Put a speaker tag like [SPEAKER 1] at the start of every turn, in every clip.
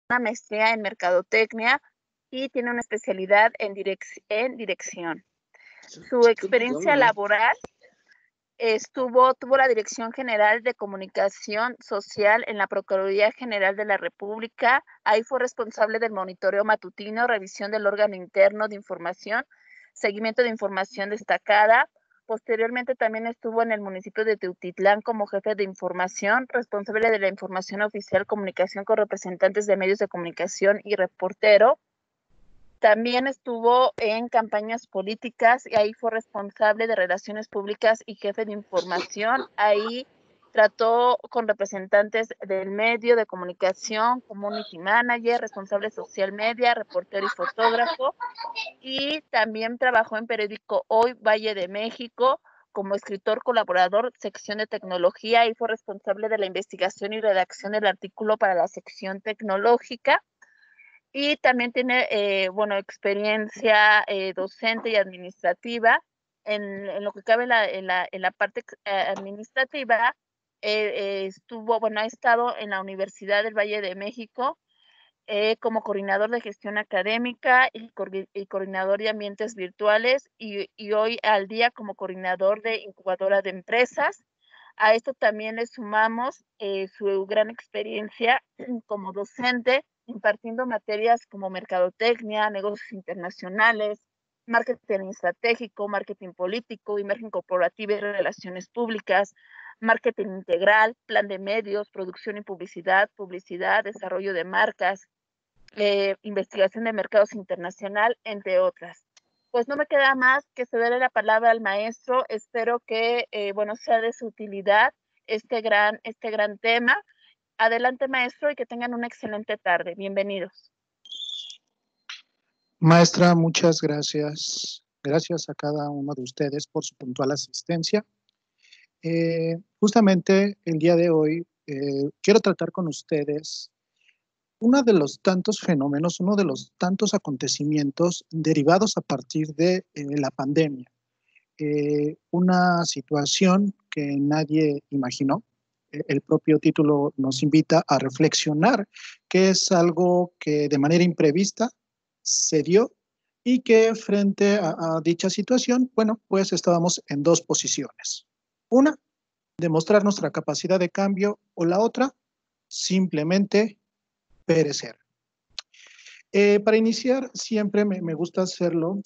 [SPEAKER 1] una maestría en mercadotecnia y tiene una especialidad en dirección. Su experiencia laboral tuvo la Dirección General de Comunicación Social en la Procuraduría General de la República. Ahí fue responsable del monitoreo matutino, revisión del órgano interno de información, seguimiento de información destacada. Posteriormente también estuvo en el municipio de Teutitlán como jefe de información, responsable de la información oficial, comunicación con representantes de medios de comunicación y reportero. También estuvo en campañas políticas y ahí fue responsable de relaciones públicas y jefe de información. Ahí trató con representantes del medio de comunicación, community manager, responsable social media, reportero y fotógrafo. Y también trabajó en periódico Hoy Valle de México como escritor colaborador, sección de tecnología, y fue responsable de la investigación y redacción del artículo para la sección tecnológica. Y también tiene, experiencia docente y administrativa. En lo que cabe en la parte administrativa, ha estado en la Universidad del Valle de México como coordinador de gestión académica y coordinador de ambientes virtuales y hoy al día como coordinador de incubadora de empresas. A esto también le sumamos su gran experiencia como docente, impartiendo materias como mercadotecnia, negocios internacionales, marketing estratégico, marketing político, imagen corporativa y relaciones públicas, marketing integral, plan de medios, producción y publicidad, desarrollo de marcas, investigación de mercados internacional, entre otras. Pues no me queda más que cederle la palabra al maestro. Espero que, sea de su utilidad este gran tema. Adelante, maestro, y que tengan una excelente tarde. Bienvenidos.
[SPEAKER 2] Maestra, muchas gracias. Gracias a cada uno de ustedes por su puntual asistencia. Justamente el día de hoy quiero tratar con ustedes uno de los tantos fenómenos, uno de los tantos acontecimientos derivados a partir de la pandemia. Una situación que nadie imaginó. El propio título nos invita a reflexionar que es algo que de manera imprevista se dio y que frente a dicha situación, bueno, pues estábamos en dos posiciones. Una, demostrar nuestra capacidad de cambio, o la otra, simplemente perecer. Para iniciar, siempre me gusta hacerlo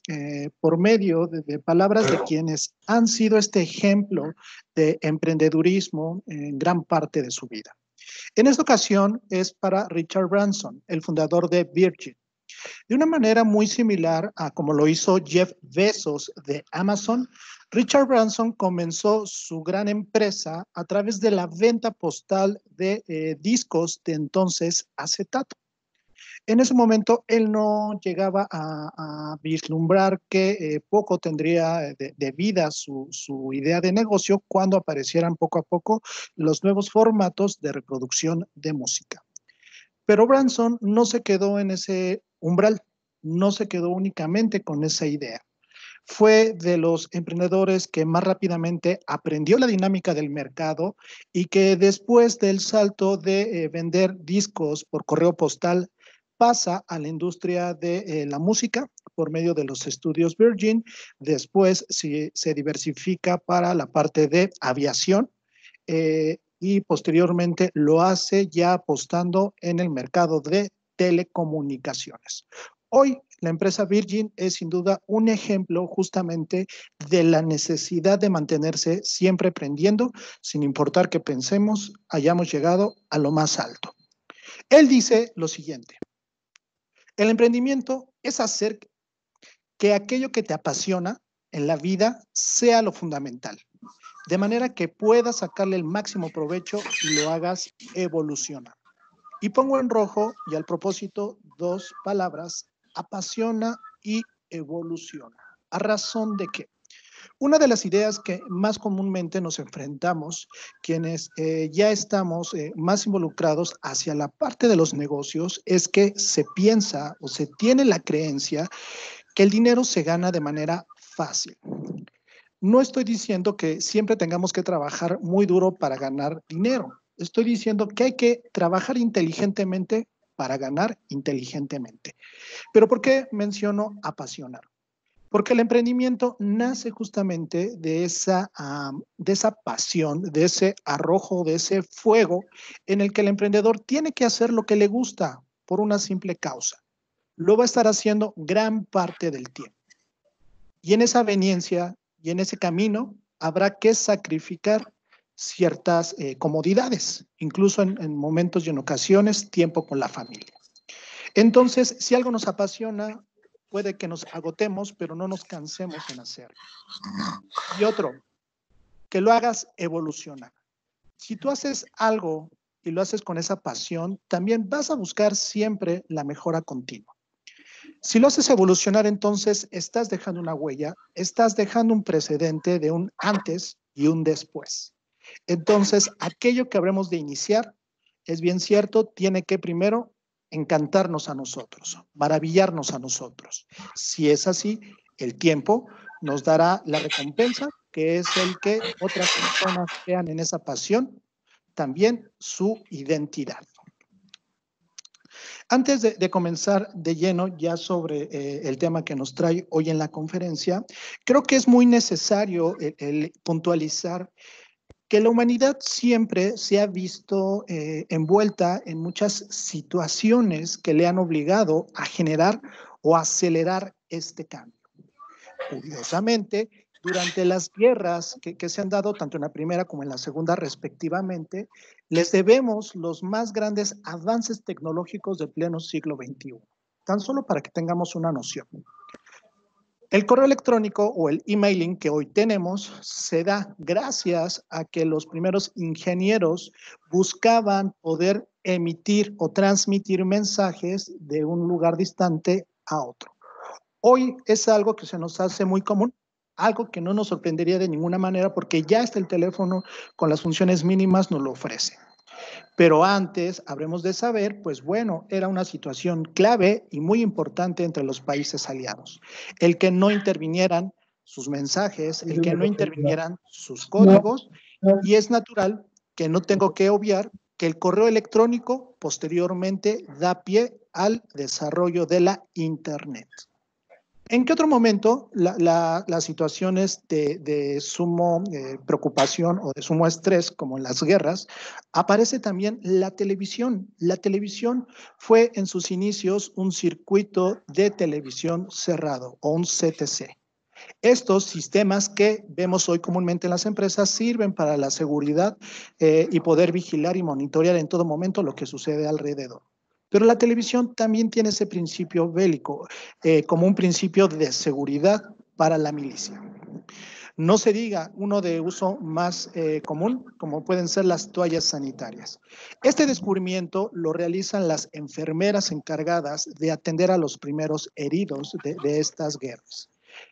[SPEAKER 2] por medio de palabras de quienes han sido este ejemplo de emprendedurismo en gran parte de su vida. En esta ocasión es para Richard Branson, el fundador de Virgin. De una manera muy similar a como lo hizo Jeff Bezos de Amazon, Richard Branson comenzó su gran empresa a través de la venta postal de discos de entonces acetato. En ese momento él no llegaba a vislumbrar que poco tendría de vida su idea de negocio cuando aparecieran poco a poco los nuevos formatos de reproducción de música. Pero Branson no se quedó en ese umbral, no se quedó únicamente con esa idea. Fue de los emprendedores que más rápidamente aprendió la dinámica del mercado y que después del salto de vender discos por correo postal pasa a la industria de la música por medio de los estudios Virgin, después se diversifica para la parte de aviación y posteriormente lo hace ya apostando en el mercado de telecomunicaciones. Hoy la empresa Virgin es sin duda un ejemplo justamente de la necesidad de mantenerse siempre aprendiendo, sin importar que pensemos hayamos llegado a lo más alto. Él dice lo siguiente: el emprendimiento es hacer que aquello que te apasiona en la vida sea lo fundamental, de manera que puedas sacarle el máximo provecho y lo hagas evolucionar. Y pongo en rojo, y al propósito, dos palabras: apasiona y evoluciona. ¿A razón de qué? Una de las ideas que más comúnmente nos enfrentamos, quienes ya estamos más involucrados hacia la parte de los negocios, es que se piensa o se tiene la creencia que el dinero se gana de manera fácil. No estoy diciendo que siempre tengamos que trabajar muy duro para ganar dinero. Estoy diciendo que hay que trabajar inteligentemente para ganar inteligentemente. ¿Pero por qué menciono apasionar? Porque el emprendimiento nace justamente de esa pasión, de ese arrojo, de ese fuego en el que el emprendedor tiene que hacer lo que le gusta por una simple causa. Lo va a estar haciendo gran parte del tiempo. Y en esa veniencia y en ese camino habrá que sacrificar ciertas comodidades, incluso en momentos y en ocasiones, tiempo con la familia. Entonces, si algo nos apasiona, puede que nos agotemos, pero no nos cansemos en hacerlo. Y otro, que lo hagas evolucionar. Si tú haces algo y lo haces con esa pasión, también vas a buscar siempre la mejora continua. Si lo haces evolucionar, entonces estás dejando una huella, estás dejando un precedente de un antes y un después. Entonces, aquello que habremos de iniciar, es bien cierto, tiene que primero encantarnos a nosotros, maravillarnos a nosotros. Si es así, el tiempo nos dará la recompensa, que es el que otras personas vean en esa pasión también su identidad. Antes de comenzar de lleno ya sobre el tema que nos trae hoy en la conferencia, creo que es muy necesario el puntualizar que la humanidad siempre se ha visto envuelta en muchas situaciones que le han obligado a generar o acelerar este cambio. Curiosamente, durante las guerras que se han dado tanto en la primera como en la segunda respectivamente, les debemos los más grandes avances tecnológicos de pleno siglo XXI. Tan solo para que tengamos una noción. El correo electrónico o el emailing que hoy tenemos se da gracias a que los primeros ingenieros buscaban poder emitir o transmitir mensajes de un lugar distante a otro. Hoy es algo que se nos hace muy común, algo que no nos sorprendería de ninguna manera porque ya está el teléfono con las funciones mínimas nos lo ofrece. Pero antes, habremos de saber, pues bueno, era una situación clave y muy importante entre los países aliados. El que no intervinieran sus mensajes, el que no intervinieran sus códigos, y es natural que no tengo que obviar que el correo electrónico posteriormente da pie al desarrollo de la Internet. ¿En qué otro momento las situaciones de sumo preocupación o de sumo estrés, como en las guerras, aparece también la televisión? La televisión fue en sus inicios un circuito de televisión cerrado o un CTC. Estos sistemas que vemos hoy comúnmente en las empresas sirven para la seguridad y poder vigilar y monitorear en todo momento lo que sucede alrededor. Pero la televisión también tiene ese principio bélico, como un principio de seguridad para la milicia. No se diga uno de uso más común, como pueden ser las toallas sanitarias. Este descubrimiento lo realizan las enfermeras encargadas de atender a los primeros heridos de estas guerras.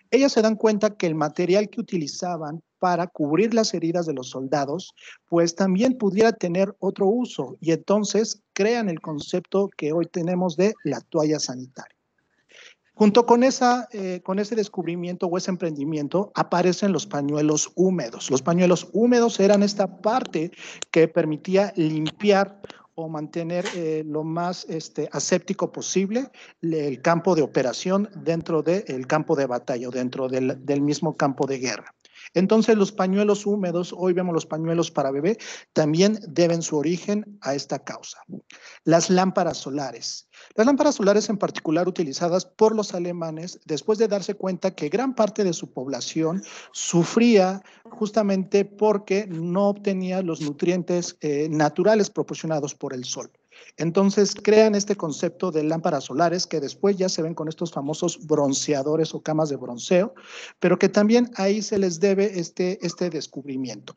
[SPEAKER 2] Ellas se dan cuenta que el material que utilizaban para cubrir las heridas de los soldados, pues también pudiera tener otro uso y entonces crean el concepto que hoy tenemos de la toalla sanitaria. Junto con ese descubrimiento o ese emprendimiento aparecen los pañuelos húmedos. Los pañuelos húmedos eran esta parte que permitía limpiar o mantener lo más aséptico posible el campo de operación dentro del campo de batalla o dentro del mismo campo de guerra. Entonces los pañuelos húmedos, hoy vemos los pañuelos para bebé, también deben su origen a esta causa. Las lámparas solares. Las lámparas solares en particular utilizadas por los alemanes después de darse cuenta que gran parte de su población sufría justamente porque no obtenía los nutrientes naturales proporcionados por el sol. Entonces crean este concepto de lámparas solares que después ya se ven con estos famosos bronceadores o camas de bronceo, pero que también ahí se les debe este descubrimiento.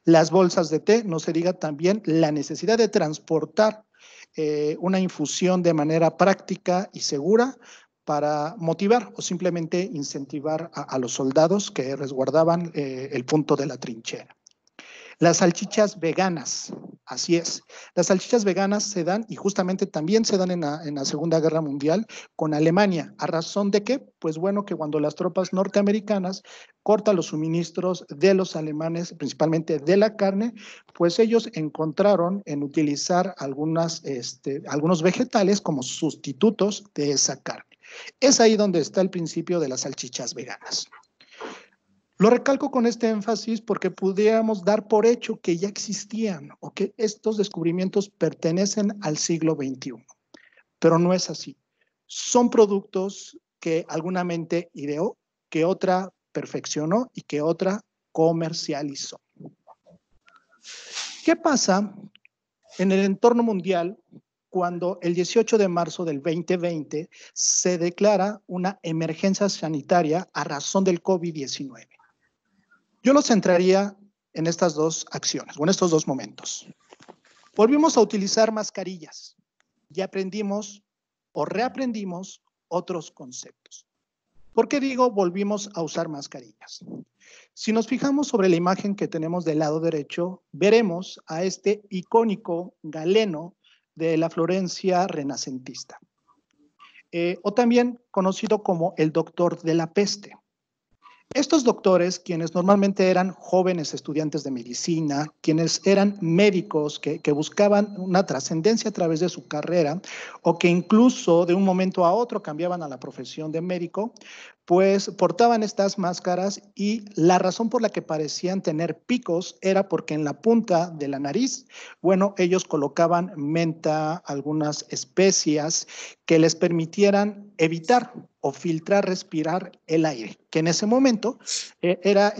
[SPEAKER 2] Las bolsas de té, no se diga también la necesidad de transportar una infusión de manera práctica y segura para motivar o simplemente incentivar a los soldados que resguardaban el punto de la trinchera. Las salchichas veganas, así es. Las salchichas veganas se dan, y justamente también se dan en la Segunda Guerra Mundial con Alemania. ¿A razón de qué? Pues bueno, que cuando las tropas norteamericanas cortan los suministros de los alemanes, principalmente de la carne, pues ellos encontraron en utilizar algunos vegetales como sustitutos de esa carne. Es ahí donde está el principio de las salchichas veganas. Lo recalco con este énfasis porque pudiéramos dar por hecho que ya existían o que estos descubrimientos pertenecen al siglo XXI, pero no es así. Son productos que alguna mente ideó, que otra perfeccionó y que otra comercializó. ¿Qué pasa en el entorno mundial cuando el 18 de marzo del 2020 se declara una emergencia sanitaria a razón del COVID-19? Yo lo centraría en estas dos acciones, o en estos dos momentos. Volvimos a utilizar mascarillas y aprendimos o reaprendimos otros conceptos. ¿Por qué digo volvimos a usar mascarillas? Si nos fijamos sobre la imagen que tenemos del lado derecho, veremos a este icónico Galeno de la Florencia renacentista, o también conocido como el doctor de la peste. Estos doctores, quienes normalmente eran jóvenes estudiantes de medicina, quienes eran médicos que buscaban una trascendencia a través de su carrera o que incluso de un momento a otro cambiaban a la profesión de médico, pues portaban estas máscaras y la razón por la que parecían tener picos era porque en la punta de la nariz, bueno, ellos colocaban menta, algunas especias que les permitieran evitar o filtrar, respirar el aire, que en ese momento era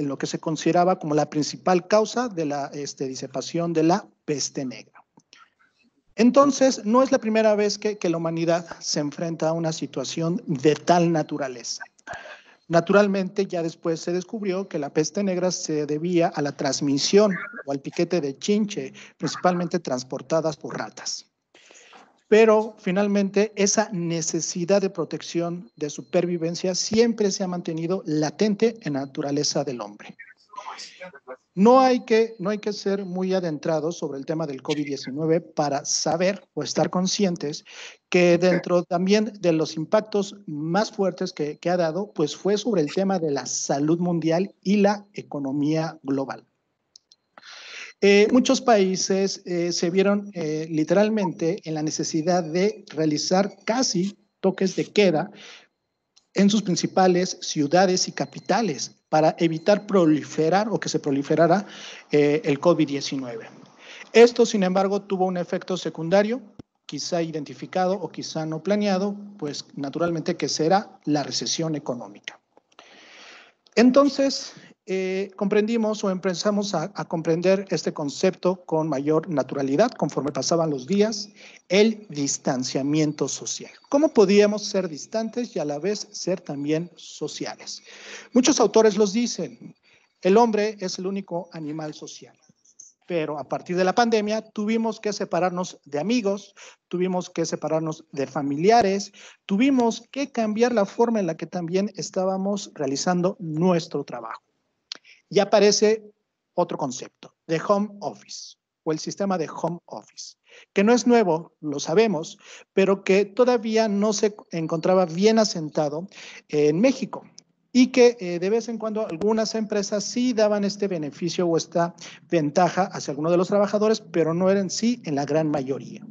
[SPEAKER 2] lo que se consideraba como la principal causa de la disipación de la peste negra. Entonces, no es la primera vez que la humanidad se enfrenta a una situación de tal naturaleza. Naturalmente, ya después se descubrió que la peste negra se debía a la transmisión o al piquete de chinche, principalmente transportadas por ratas. Pero finalmente esa necesidad de protección, de supervivencia, siempre se ha mantenido latente en la naturaleza del hombre. No hay que ser muy adentrados sobre el tema del COVID-19 para saber o estar conscientes que dentro también de los impactos más fuertes que ha dado, pues fue sobre el tema de la salud mundial y la economía global. Muchos países se vieron literalmente en la necesidad de realizar casi toques de queda en sus principales ciudades y capitales para evitar proliferar o que se proliferara el COVID-19. Esto, sin embargo, tuvo un efecto secundario, quizá identificado o quizá no planeado, pues naturalmente que será la recesión económica. Entonces, comprendimos o empezamos a comprender este concepto con mayor naturalidad conforme pasaban los días, el distanciamiento social. ¿Cómo podíamos ser distantes y a la vez ser también sociales? Muchos autores los dicen, el hombre es el único animal social. Pero a partir de la pandemia tuvimos que separarnos de amigos, tuvimos que separarnos de familiares, tuvimos que cambiar la forma en la que también estábamos realizando nuestro trabajo. Y aparece otro concepto, de home office, o el sistema de home office, que no es nuevo, lo sabemos, pero que todavía no se encontraba bien asentado en México. Y que de vez en cuando algunas empresas sí daban este beneficio o esta ventaja hacia algunos de los trabajadores, pero no eran sí en la gran mayoría.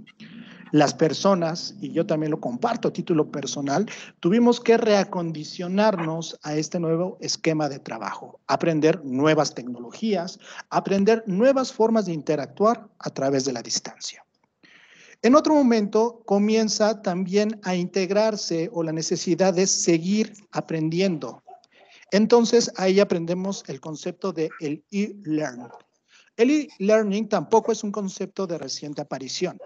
[SPEAKER 2] Las personas, y yo también lo comparto a título personal, tuvimos que reacondicionarnos a este nuevo esquema de trabajo, aprender nuevas tecnologías, aprender nuevas formas de interactuar a través de la distancia. En otro momento comienza también a integrarse o la necesidad de seguir aprendiendo. Entonces, ahí aprendemos el concepto de el e-learning. El e-learning tampoco es un concepto de reciente aparición,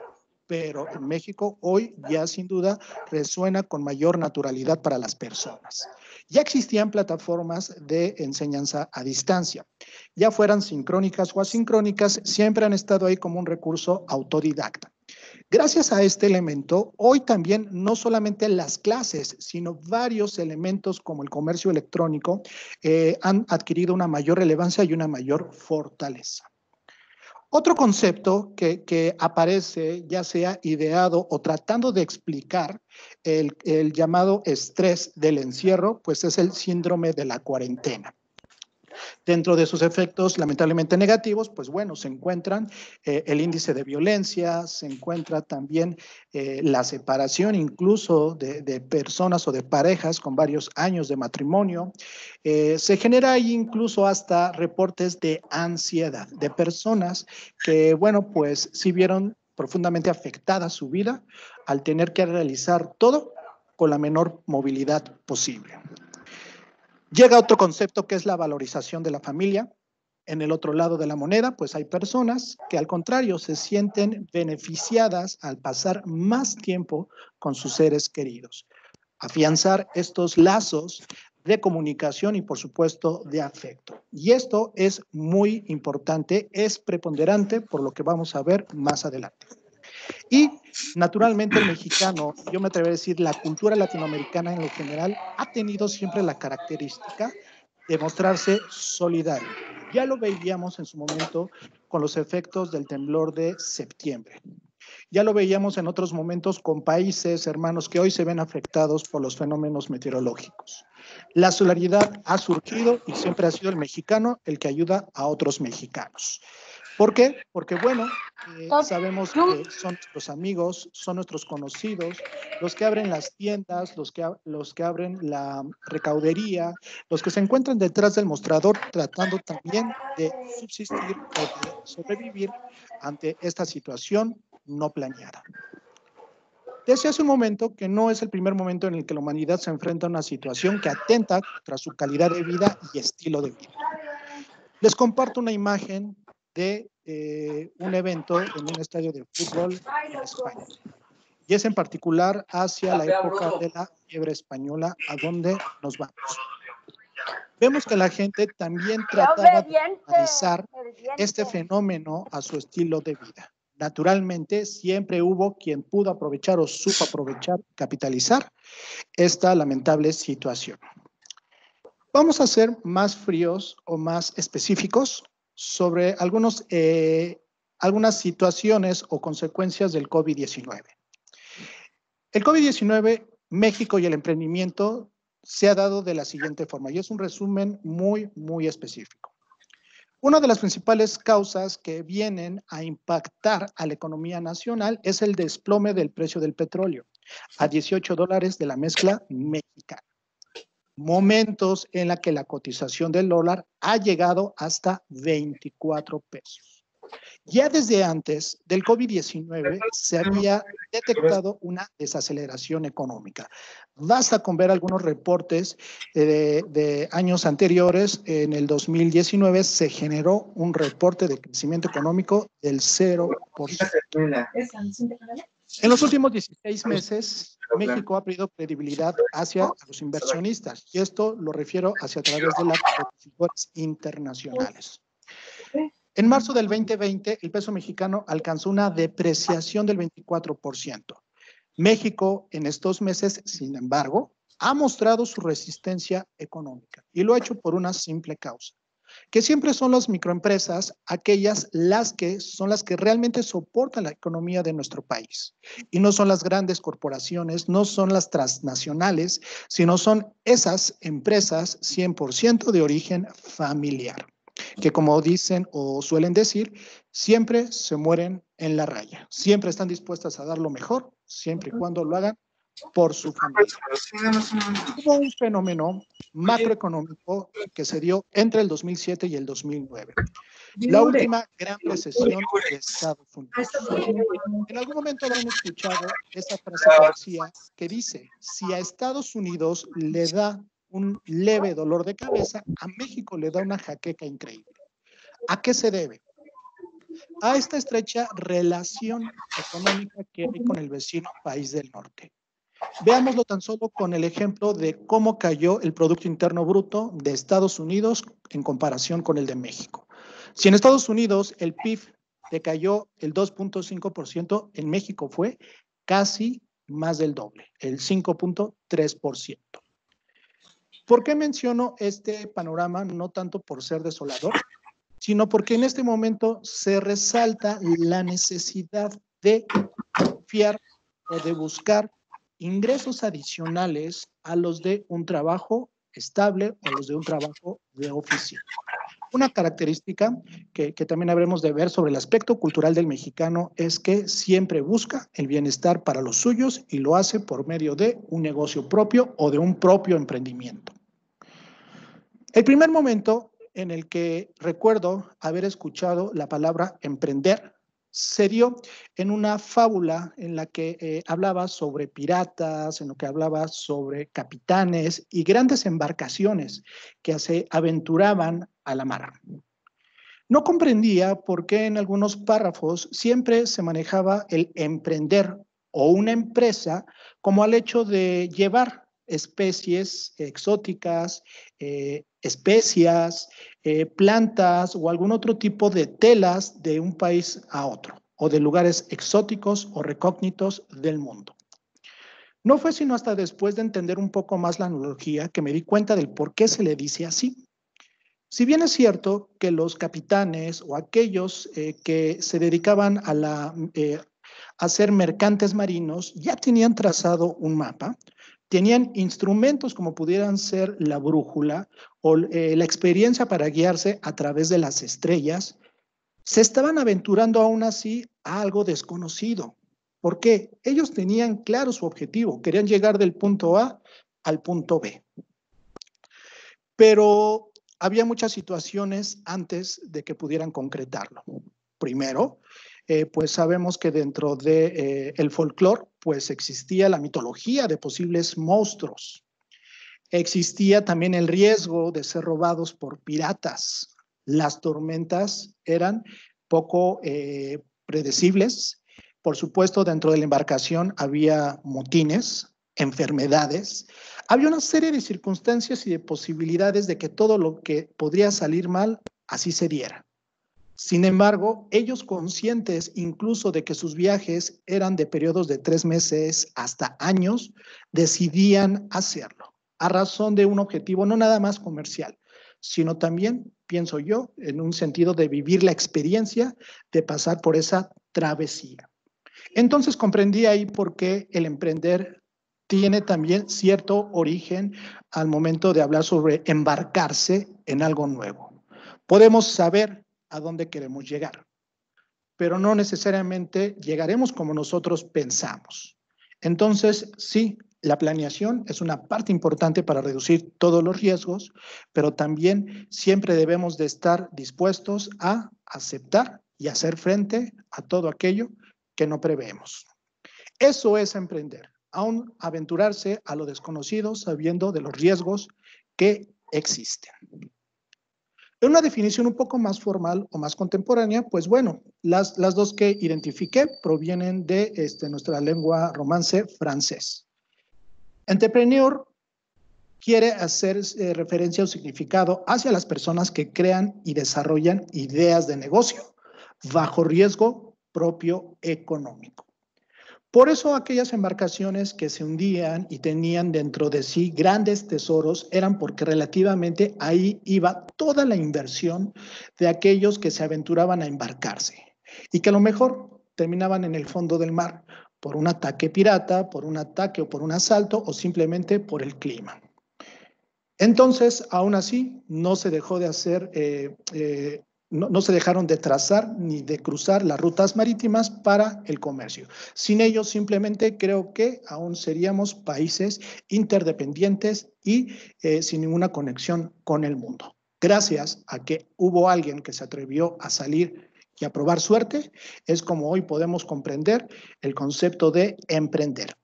[SPEAKER 2] pero en México hoy ya sin duda resuena con mayor naturalidad para las personas. Ya existían plataformas de enseñanza a distancia, ya fueran sincrónicas o asincrónicas, siempre han estado ahí como un recurso autodidacta. Gracias a este elemento, hoy también no solamente las clases, sino varios elementos como el comercio electrónico han adquirido una mayor relevancia y una mayor fortaleza. Otro concepto que aparece, ya sea ideado o tratando de explicar el llamado estrés del encierro, pues es el síndrome de la cuarentena. Dentro de sus efectos lamentablemente negativos, pues bueno, se encuentran el índice de violencia, se encuentra también la separación incluso de personas o de parejas con varios años de matrimonio. Se genera ahí incluso hasta reportes de ansiedad, de personas que, bueno, pues sí vieron profundamente afectada su vida al tener que realizar todo con la menor movilidad posible. Llega otro concepto que es la valorización de la familia. En el otro lado de la moneda, pues hay personas que al contrario se sienten beneficiadas al pasar más tiempo con sus seres queridos. Afianzar estos lazos de comunicación y por supuesto de afecto. Y esto es muy importante, es preponderante por lo que vamos a ver más adelante. Y naturalmente el mexicano, yo me atrevería a decir, la cultura latinoamericana en lo general ha tenido siempre la característica de mostrarse solidario. Ya lo veíamos en su momento con los efectos del temblor de septiembre. Ya lo veíamos en otros momentos con países hermanos que hoy se ven afectados por los fenómenos meteorológicos. La solidaridad ha surgido y siempre ha sido el mexicano el que ayuda a otros mexicanos. ¿Por qué? Porque, bueno, sabemos que son nuestros amigos, son nuestros conocidos, los que abren las tiendas, los que abren la recaudería, los que se encuentran detrás del mostrador tratando también de subsistir o de sobrevivir ante esta situación no planeada. Decía hace un momento que no es el primer momento en el que la humanidad se enfrenta a una situación que atenta contra su calidad de vida y estilo de vida. Les comparto una imagen de un evento en un estadio de fútbol en España. Y es en particular hacia la época de la fiebre española, a donde nos vamos. Vemos que la gente también trataba de analizar este fenómeno a su estilo de vida. Naturalmente, siempre hubo quien pudo aprovechar o supo aprovechar, capitalizar esta lamentable situación. Vamos a ser más fríos o más específicos sobre algunas situaciones o consecuencias del COVID-19. El COVID-19, México y el emprendimiento se ha dado de la siguiente forma, y es un resumen muy específico. Una de las principales causas que vienen a impactar a la economía nacional es el desplome del precio del petróleo a $18 de la mezcla mexicana. Momentos en la que la cotización del dólar ha llegado hasta 24 pesos. Ya desde antes del COVID-19 se había detectado una desaceleración económica. Basta con ver algunos reportes de años anteriores. En el 2019 se generó un reporte de crecimiento económico del 0%. En los últimos 16 meses, México ha perdido credibilidad hacia los inversionistas, y esto lo refiero hacia a través de las consultoras internacionales. En marzo del 2020, el peso mexicano alcanzó una depreciación del 24%. México en estos meses, sin embargo, ha mostrado su resistencia económica y lo ha hecho por una simple causa, que siempre son las microempresas aquellas las que realmente soportan la economía de nuestro país. Y no son las grandes corporaciones, no son las transnacionales, sino son esas empresas 100% de origen familiar, que como dicen o suelen decir, siempre se mueren en la raya, siempre están dispuestas a dar lo mejor, siempre y cuando lo hagan por su familia. Hubo un fenómeno macroeconómico que se dio entre el 2007 y el 2009. La última gran recesión de Estados Unidos. En algún momento habrán escuchado esa frase que dice, si a Estados Unidos le da un leve dolor de cabeza, a México le da una jaqueca increíble. ¿A qué se debe? A esta estrecha relación económica que hay con el vecino país del norte. Veámoslo tan solo con el ejemplo de cómo cayó el Producto Interno Bruto de Estados Unidos en comparación con el de México. Si en Estados Unidos el PIB decayó el 2.5%, en México fue casi más del doble, el 5.3%. ¿Por qué menciono este panorama? No tanto por ser desolador, sino porque en este momento se resalta la necesidad de confiar o de buscar ingresos adicionales a los de un trabajo estable o los de un trabajo de oficina. Una característica que también habremos de ver sobre el aspecto cultural del mexicano es que siempre busca el bienestar para los suyos y lo hace por medio de un negocio propio o de un propio emprendimiento. El primer momento en el que recuerdo haber escuchado la palabra emprender se dio en una fábula en la que hablaba sobre piratas, en lo que hablaba sobre capitanes y grandes embarcaciones que se aventuraban a la mar. No comprendía por qué en algunos párrafos siempre se manejaba el emprender o una empresa como al hecho de llevar especies exóticas, especias, plantas o algún otro tipo de telas de un país a otro o de lugares exóticos o recógnitos del mundo. No fue sino hasta después de entender un poco más la analogía que me di cuenta del por qué se le dice así. Si bien es cierto que los capitanes o aquellos que se dedicaban a ser mercantes marinos ya tenían trazado un mapa, tenían instrumentos como pudieran ser la brújula o la experiencia para guiarse a través de las estrellas, se estaban aventurando aún así a algo desconocido. ¿Por qué? Ellos tenían claro su objetivo, querían llegar del punto A al punto B. Pero había muchas situaciones antes de que pudieran concretarlo. Primero, pues sabemos que dentro del folclore, pues existía la mitología de posibles monstruos. Existía también el riesgo de ser robados por piratas. Las tormentas eran poco predecibles. Por supuesto, dentro de la embarcación había motines, enfermedades. Había una serie de circunstancias y de posibilidades de que todo lo que podría salir mal, así se diera. Sin embargo, ellos conscientes incluso de que sus viajes eran de periodos de 3 meses hasta años, decidían hacerlo a razón de un objetivo no nada más comercial, sino también, pienso yo, en un sentido de vivir la experiencia de pasar por esa travesía. Entonces comprendí ahí por qué el emprender tiene también cierto origen al momento de hablar sobre embarcarse en algo nuevo. Podemos saber a dónde queremos llegar, pero no necesariamente llegaremos como nosotros pensamos. Entonces, sí, la planeación es una parte importante para reducir todos los riesgos, pero también siempre debemos de estar dispuestos a aceptar y hacer frente a todo aquello que no preveemos. Eso es emprender, aún aventurarse a lo desconocido sabiendo de los riesgos que existen. En una definición un poco más formal o más contemporánea, pues bueno, las dos que identifiqué provienen de nuestra lengua romance francés. Entrepreneur quiere hacer referencia o significado hacia las personas que crean y desarrollan ideas de negocio bajo riesgo propio económico. Por eso aquellas embarcaciones que se hundían y tenían dentro de sí grandes tesoros eran porque relativamente ahí iba toda la inversión de aquellos que se aventuraban a embarcarse y que a lo mejor terminaban en el fondo del mar por un ataque pirata, por un ataque o por un asalto o simplemente por el clima. Entonces, aún así, no se dejó de hacer no se dejaron de trazar ni de cruzar las rutas marítimas para el comercio. Sin ello, simplemente creo que aún seríamos países interdependientes y sin ninguna conexión con el mundo. Gracias a que hubo alguien que se atrevió a salir y a probar suerte, es como hoy podemos comprender el concepto de emprender.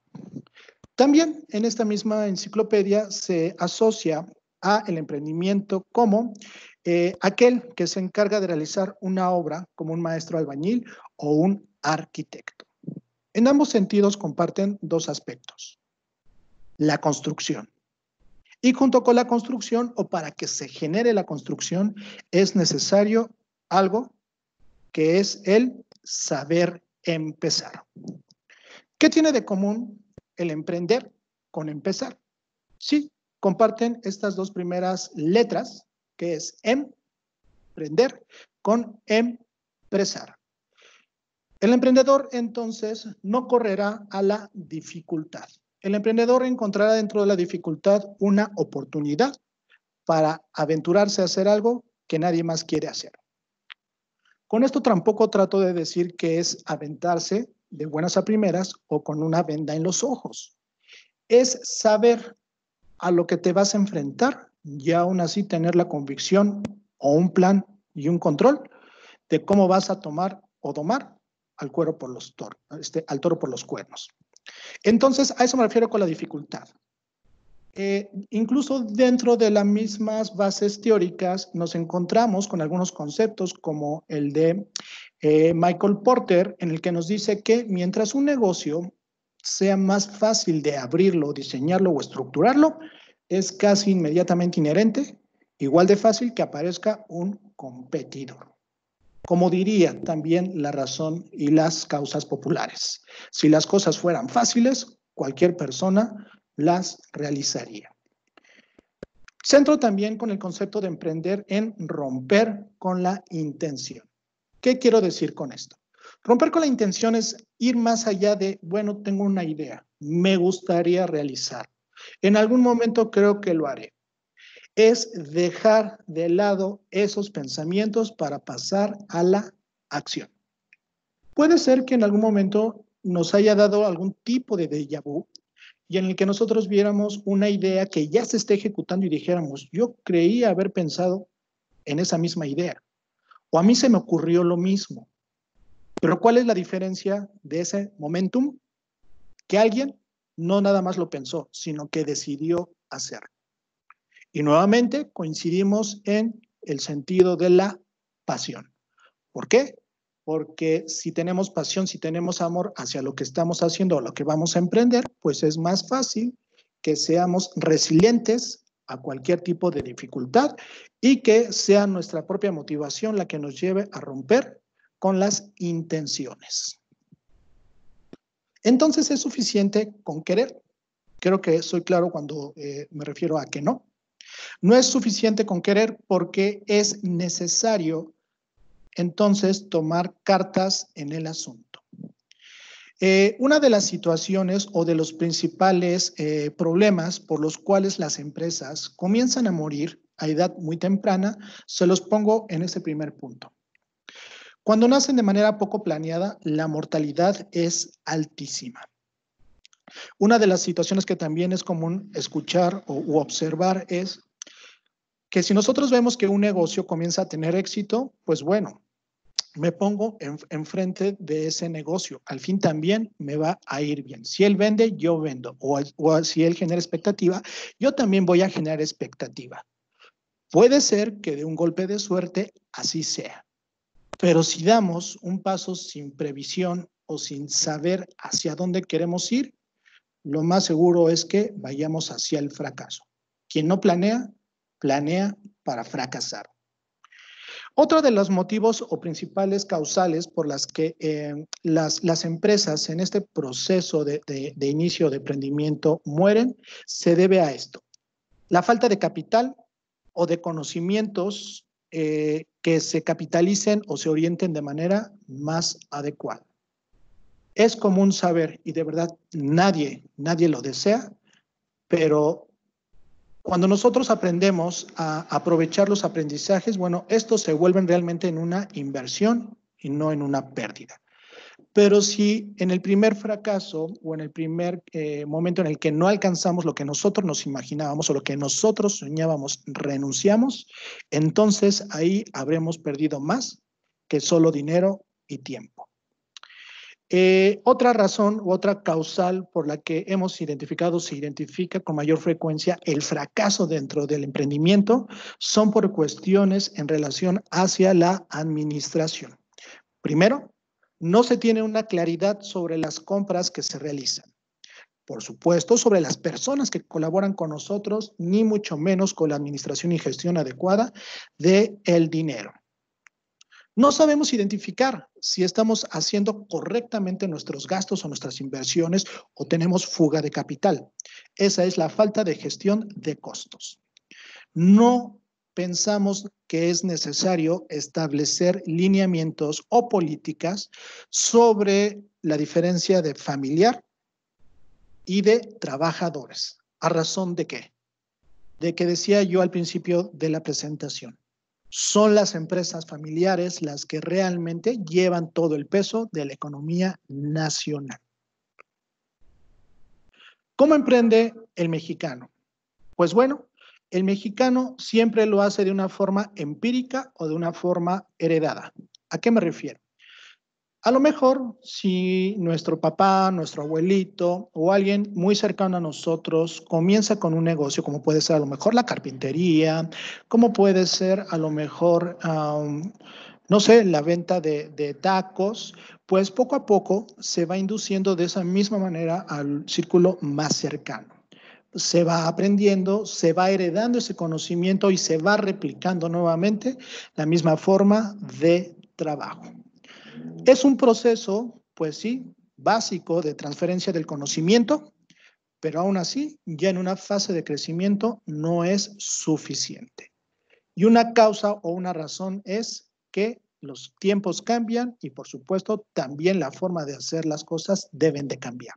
[SPEAKER 2] También en esta misma enciclopedia se asocia a el emprendimiento como aquel que se encarga de realizar una obra como un maestro albañil o un arquitecto. En ambos sentidos comparten dos aspectos. La construcción. Y junto con la construcción, o para que se genere la construcción, es necesario algo que es el saber empezar. ¿Qué tiene de común el emprender con empezar? Sí, comparten estas dos primeras letras, que es emprender con empresar. El emprendedor, entonces, no correrá a la dificultad. El emprendedor encontrará dentro de la dificultad una oportunidad para aventurarse a hacer algo que nadie más quiere hacer. Con esto tampoco trato de decir que es aventarse de buenas a primeras o con una venda en los ojos. Es saber a lo que te vas a enfrentar y aún así tener la convicción o un plan y un control de cómo vas a tomar o domar al toro por los cuernos. Entonces, a eso me refiero con la dificultad. Incluso dentro de las mismas bases teóricas nos encontramos con algunos conceptos como el de Michael Porter, en el que nos dice que mientras un negocio sea más fácil de abrirlo, diseñarlo o estructurarlo, es casi inmediatamente inherente, igual de fácil que aparezca un competidor. Como diría también la razón y las causas populares. Si las cosas fueran fáciles, cualquier persona las realizaría. Centro también con el concepto de emprender en romper con la intención. ¿Qué quiero decir con esto? Romper con la intención es ir más allá de, bueno, tengo una idea, me gustaría realizar. En algún momento creo que lo haré. Es dejar de lado esos pensamientos para pasar a la acción. Puede ser que en algún momento nos haya dado algún tipo de déjà vu y en el que nosotros viéramos una idea que ya se está ejecutando y dijéramos, yo creía haber pensado en esa misma idea, o a mí se me ocurrió lo mismo. Pero ¿cuál es la diferencia de ese momentum? Que alguien no nada más lo pensó, sino que decidió hacerlo. Y nuevamente coincidimos en el sentido de la pasión. ¿Por qué? Porque si tenemos pasión, si tenemos amor hacia lo que estamos haciendo o lo que vamos a emprender, pues es más fácil que seamos resilientes a cualquier tipo de dificultad y que sea nuestra propia motivación la que nos lleve a romper con las intenciones. Entonces, ¿es suficiente con querer? Creo que soy claro cuando me refiero a que no. No es suficiente con querer porque es necesario entonces tomar cartas en el asunto. Una de las situaciones o de los principales problemas por los cuales las empresas comienzan a morir a edad muy temprana, se los pongo en ese primer punto. Cuando nacen de manera poco planeada, la mortalidad es altísima. Una de las situaciones que también es común escuchar u observar es que si nosotros vemos que un negocio comienza a tener éxito, pues bueno, me pongo enfrente de ese negocio. Al fin también me va a ir bien. Si él vende, yo vendo. O si él genera expectativa, yo también voy a generar expectativa. Puede ser que de un golpe de suerte así sea. Pero si damos un paso sin previsión o sin saber hacia dónde queremos ir, lo más seguro es que vayamos hacia el fracaso. Quien no planea, planea para fracasar. Otro de los motivos o principales causales por las que las empresas en este proceso de inicio de emprendimiento mueren se debe a esto. La falta de capital o de conocimientos que se capitalicen o se orienten de manera más adecuada. Es común saber, y de verdad nadie lo desea, pero cuando nosotros aprendemos a aprovechar los aprendizajes, bueno, estos se vuelven realmente en una inversión y no en una pérdida. Pero si en el primer fracaso o en el primer momento en el que no alcanzamos lo que nosotros nos imaginábamos o lo que nosotros soñábamos, renunciamos, entonces ahí habremos perdido más que solo dinero y tiempo. Otra razón u otra causal por la que hemos identificado, se identifica con mayor frecuencia el fracaso dentro del emprendimiento, son por cuestiones en relación hacia la administración. Primero, no se tiene una claridad sobre las compras que se realizan. Por supuesto, sobre las personas que colaboran con nosotros, ni mucho menos con la administración y gestión adecuada del dinero. No sabemos identificar si estamos haciendo correctamente nuestros gastos o nuestras inversiones o tenemos fuga de capital. Esa es la falta de gestión de costos. No pensamos que es necesario establecer lineamientos o políticas sobre la diferencia de familiar y de trabajadores. ¿A razón de qué? De que decía yo al principio de la presentación. Son las empresas familiares las que realmente llevan todo el peso de la economía nacional. ¿Cómo emprende el mexicano? Pues bueno, el mexicano siempre lo hace de una forma empírica o de una forma heredada. ¿A qué me refiero? A lo mejor, si nuestro papá, nuestro abuelito o alguien muy cercano a nosotros comienza con un negocio, como puede ser a lo mejor la carpintería, como puede ser a lo mejor, no sé, la venta de tacos, pues poco a poco se va induciendo de esa misma manera al círculo más cercano. Se va aprendiendo, se va heredando ese conocimiento y se va replicando nuevamente la misma forma de trabajo. Es un proceso, pues sí, básico de transferencia del conocimiento, pero aún así, ya en una fase de crecimiento no es suficiente. Y una causa o una razón es que los tiempos cambian y, por supuesto, también la forma de hacer las cosas deben de cambiar.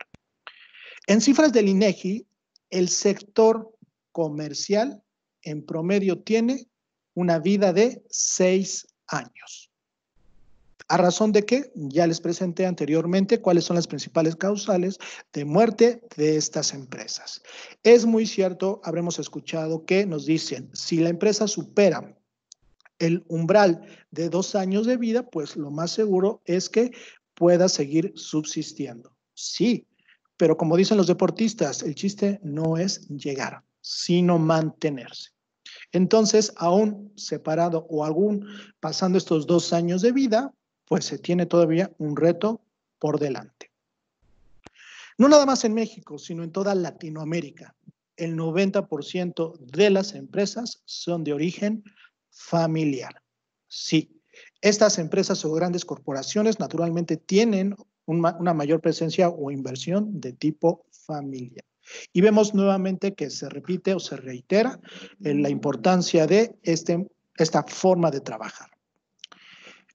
[SPEAKER 2] En cifras del INEGI, el sector comercial en promedio tiene una vida de 6 años. ¿A razón de qué? Ya les presenté anteriormente cuáles son las principales causales de muerte de estas empresas. Es muy cierto, habremos escuchado que nos dicen, si la empresa supera el umbral de 2 años de vida, pues lo más seguro es que pueda seguir subsistiendo. Sí, pero como dicen los deportistas, el chiste no es llegar, sino mantenerse. Entonces, aún separado o aún pasando estos 2 años de vida, pues se tiene todavía un reto por delante. No nada más en México, sino en toda Latinoamérica. El 90% de las empresas son de origen familiar. Sí, estas empresas o grandes corporaciones naturalmente tienen una mayor presencia o inversión de tipo familiar. Y vemos nuevamente que se repite o se reitera la importancia de esta forma de trabajar.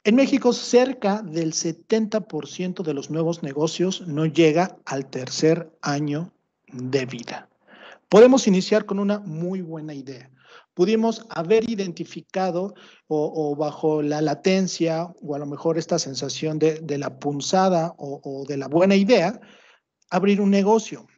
[SPEAKER 2] En México, cerca del 70% de los nuevos negocios no llega al tercer año de vida. Podemos iniciar con una muy buena idea. Pudimos haber identificado o bajo la latencia o a lo mejor esta sensación de la punzada o de la buena idea, abrir un negocio.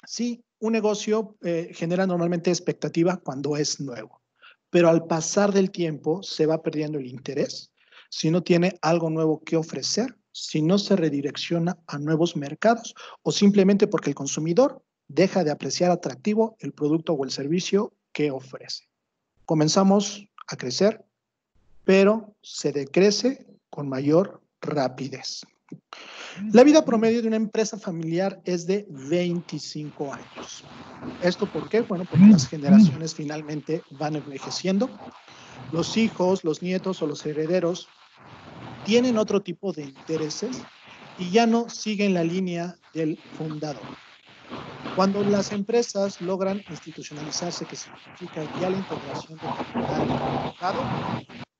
[SPEAKER 2] Sí, un negocio genera normalmente expectativa cuando es nuevo, pero al pasar del tiempo se va perdiendo el interés si no tiene algo nuevo que ofrecer, si no se redirecciona a nuevos mercados o simplemente porque el consumidor deja de apreciar atractivo el producto o el servicio que ofrece. Comenzamos a crecer, pero se decrece con mayor rapidez. La vida promedio de una empresa familiar es de 25 años. ¿Esto por qué? Bueno, porque las generaciones finalmente van envejeciendo. Los hijos, los nietos o los herederos tienen otro tipo de intereses y ya no siguen la línea del fundador. Cuando las empresas logran institucionalizarse, que significa ya la integración de capital en el mercado,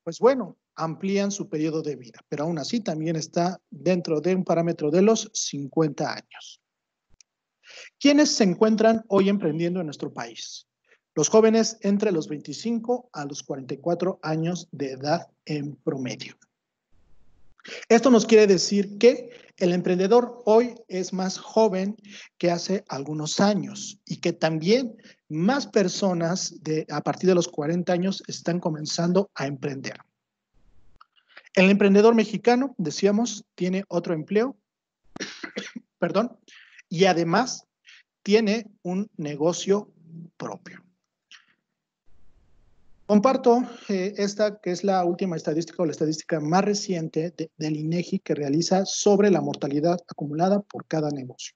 [SPEAKER 2] pues bueno, amplían su periodo de vida, pero aún así también está dentro de un parámetro de los 50 años. ¿Quiénes se encuentran hoy emprendiendo en nuestro país? Los jóvenes entre los 25 a los 44 años de edad en promedio. Esto nos quiere decir que el emprendedor hoy es más joven que hace algunos años y que también más personas a partir de los 40 años están comenzando a emprender. El emprendedor mexicano, decíamos, tiene otro empleo, perdón, y además tiene un negocio propio. Comparto esta que es la última estadística o la estadística más reciente del INEGI que realiza sobre la mortalidad acumulada por cada negocio.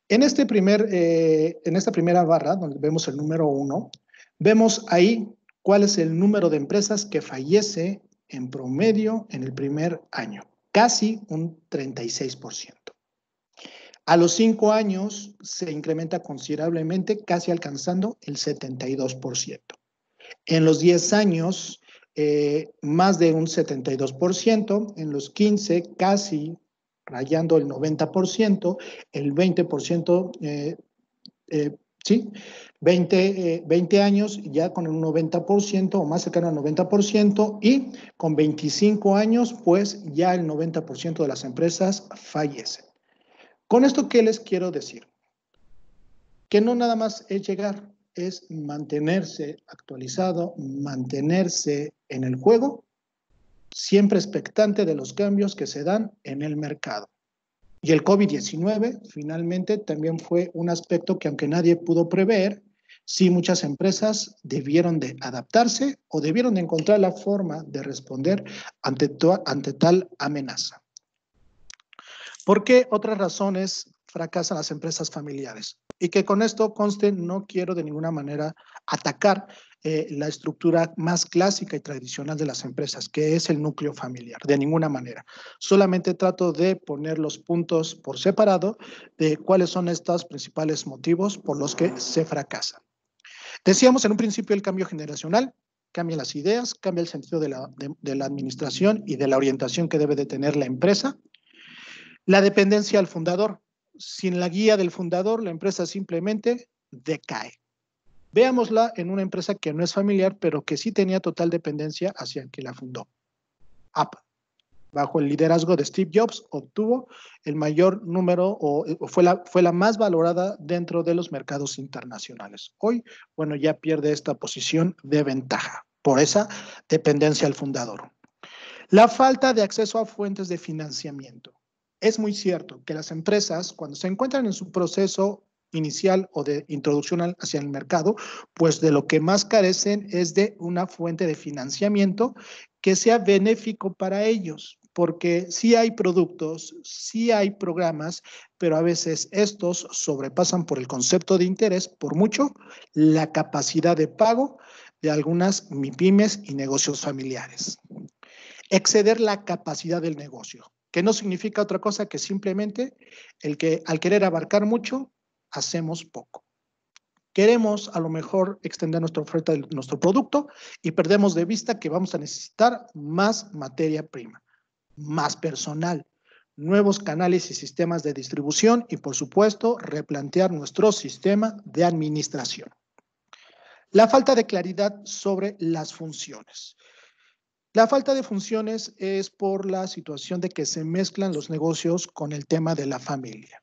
[SPEAKER 2] En esta primera barra, donde vemos el número 1, vemos ahí cuál es el número de empresas que fallece en promedio en el primer año, casi un 36%. A los 5 años se incrementa considerablemente, casi alcanzando el 72%. En los 10 años, más de un 72%, en los 15 casi rayando el 90%, el 20%, sí, 20 años ya con un 90% o más cercano al 90%, y con 25 años, pues ya el 90% de las empresas fallecen. Con esto, ¿qué les quiero decir? Que no nada más es llegar, es mantenerse actualizado, mantenerse en el juego, siempre expectante de los cambios que se dan en el mercado. Y el COVID-19 finalmente también fue un aspecto que, aunque nadie pudo prever, sí muchas empresas debieron de adaptarse o debieron de encontrar la forma de responder ante tal amenaza. ¿Por qué otras razones fracasan las empresas familiares? Y que con esto conste, no quiero de ninguna manera atacar la estructura más clásica y tradicional de las empresas, que es el núcleo familiar, de ninguna manera. Solamente trato de poner los puntos por separado de cuáles son estos principales motivos por los que se fracasa. Decíamos en un principio el cambio generacional, cambia las ideas, cambia el sentido de la administración y de la orientación que debe de tener la empresa. La dependencia al fundador. Sin la guía del fundador, la empresa simplemente decae. Veámosla en una empresa que no es familiar, pero que sí tenía total dependencia hacia el que la fundó. Apple, bajo el liderazgo de Steve Jobs, obtuvo el mayor número o fue la más valorada dentro de los mercados internacionales. Hoy, bueno, ya pierde esta posición de ventaja por esa dependencia al fundador. La falta de acceso a fuentes de financiamiento. Es muy cierto que las empresas, cuando se encuentran en su proceso inicial o de introducción hacia el mercado, pues de lo que más carecen es de una fuente de financiamiento que sea benéfico para ellos, porque sí hay productos, sí hay programas, pero a veces estos sobrepasan por el concepto de interés, por mucho, la capacidad de pago de algunas MIPYMES y negocios familiares. Exceder la capacidad del negocio, que no significa otra cosa que simplemente el que al querer abarcar mucho, hacemos poco. Queremos a lo mejor extender nuestra oferta de nuestro producto y perdemos de vista que vamos a necesitar más materia prima, más personal, nuevos canales y sistemas de distribución y, por supuesto, replantear nuestro sistema de administración. La falta de claridad sobre las funciones. La falta de funciones es por la situación de que se mezclan los negocios con el tema de la familia.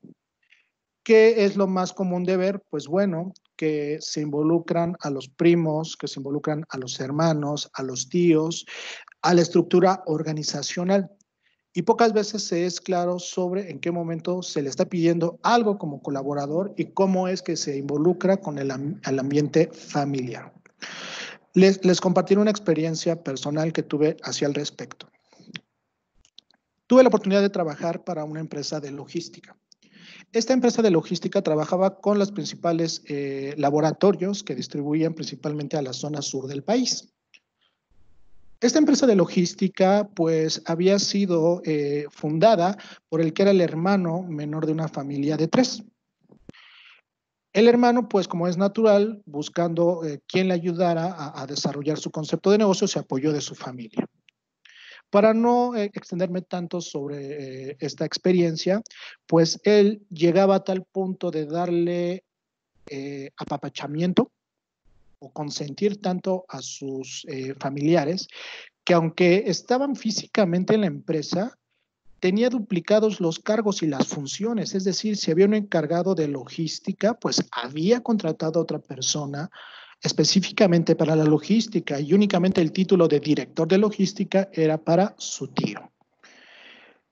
[SPEAKER 2] ¿Qué es lo más común de ver? Pues bueno, que se involucran a los primos, que se involucran a los hermanos, a los tíos, a la estructura organizacional. Y pocas veces se es claro sobre en qué momento se le está pidiendo algo como colaborador y cómo es que se involucra con el ambiente familiar. Les compartiré una experiencia personal que tuve hacia el respecto. Tuve la oportunidad de trabajar para una empresa de logística. Esta empresa de logística trabajaba con los principales laboratorios que distribuían principalmente a la zona sur del país. Esta empresa de logística, pues, había sido fundada por el que era el hermano menor de una familia de 3. El hermano, pues como es natural, buscando quien le ayudara a desarrollar su concepto de negocio, se apoyó de su familia. Para no extenderme tanto sobre esta experiencia, pues él llegaba a tal punto de darle apapachamiento o consentir tanto a sus familiares, que aunque estaban físicamente en la empresa, tenía duplicados los cargos y las funciones, es decir, si había un encargado de logística, pues había contratado a otra persona específicamente para la logística y únicamente el título de director de logística era para su tío.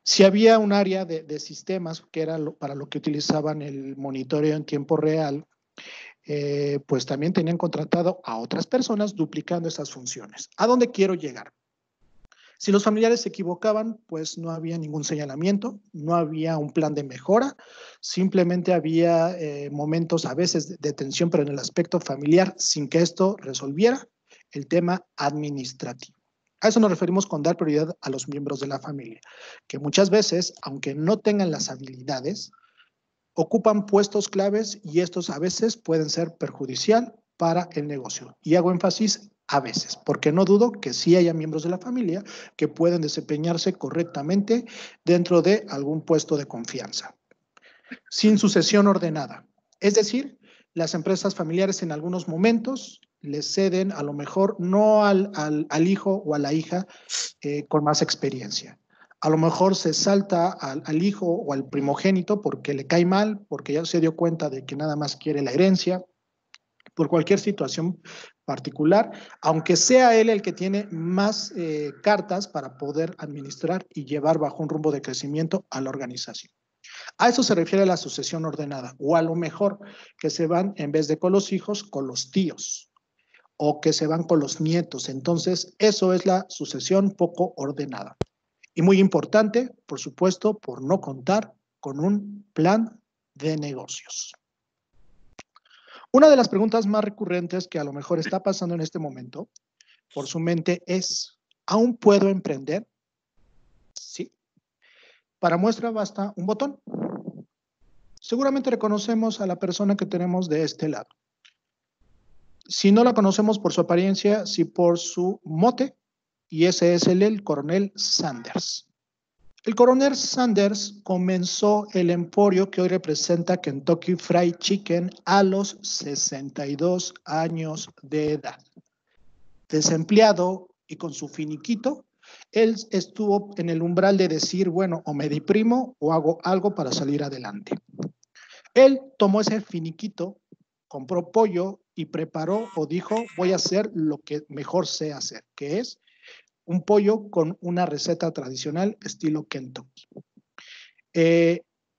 [SPEAKER 2] Si había un área de sistemas que era para lo que utilizaban el monitoreo en tiempo real, pues también tenían contratado a otras personas duplicando esas funciones. ¿A dónde quiero llegar? Si los familiares se equivocaban, pues no había ningún señalamiento, no había un plan de mejora, simplemente había momentos a veces de tensión, pero en el aspecto familiar, sin que esto resolviera el tema administrativo. A eso nos referimos con dar prioridad a los miembros de la familia, que muchas veces, aunque no tengan las habilidades, ocupan puestos claves y estos a veces pueden ser perjudicial para el negocio. Y hago énfasis a veces, porque no dudo que sí haya miembros de la familia que pueden desempeñarse correctamente dentro de algún puesto de confianza. Sin sucesión ordenada. Es decir, las empresas familiares en algunos momentos le ceden a lo mejor no al hijo o a la hija con más experiencia. A lo mejor se salta al hijo o al primogénito porque le cae mal, porque ya se dio cuenta de que nada más quiere la herencia, por cualquier situación particular, aunque sea él el que tiene más cartas para poder administrar y llevar bajo un rumbo de crecimiento a la organización. A eso se refiere la sucesión ordenada, o a lo mejor que se van en vez de con los hijos, con los tíos, o que se van con los nietos. Entonces, eso es la sucesión poco ordenada. Y muy importante, por supuesto, por no contar con un plan de negocios. Una de las preguntas más recurrentes que a lo mejor está pasando en este momento por su mente es, ¿aún puedo emprender? Sí. Para muestra basta un botón. Seguramente reconocemos a la persona que tenemos de este lado. Si no la conocemos por su apariencia, sí por su mote, y ese es el coronel Sanders. El coronel Sanders comenzó el emporio que hoy representa Kentucky Fried Chicken a los 62 años de edad. Desempleado y con su finiquito, él estuvo en el umbral de decir, bueno, o me deprimo o hago algo para salir adelante. Él tomó ese finiquito, compró pollo y preparó o dijo, voy a hacer lo que mejor sé hacer, que es un pollo con una receta tradicional estilo Kentucky.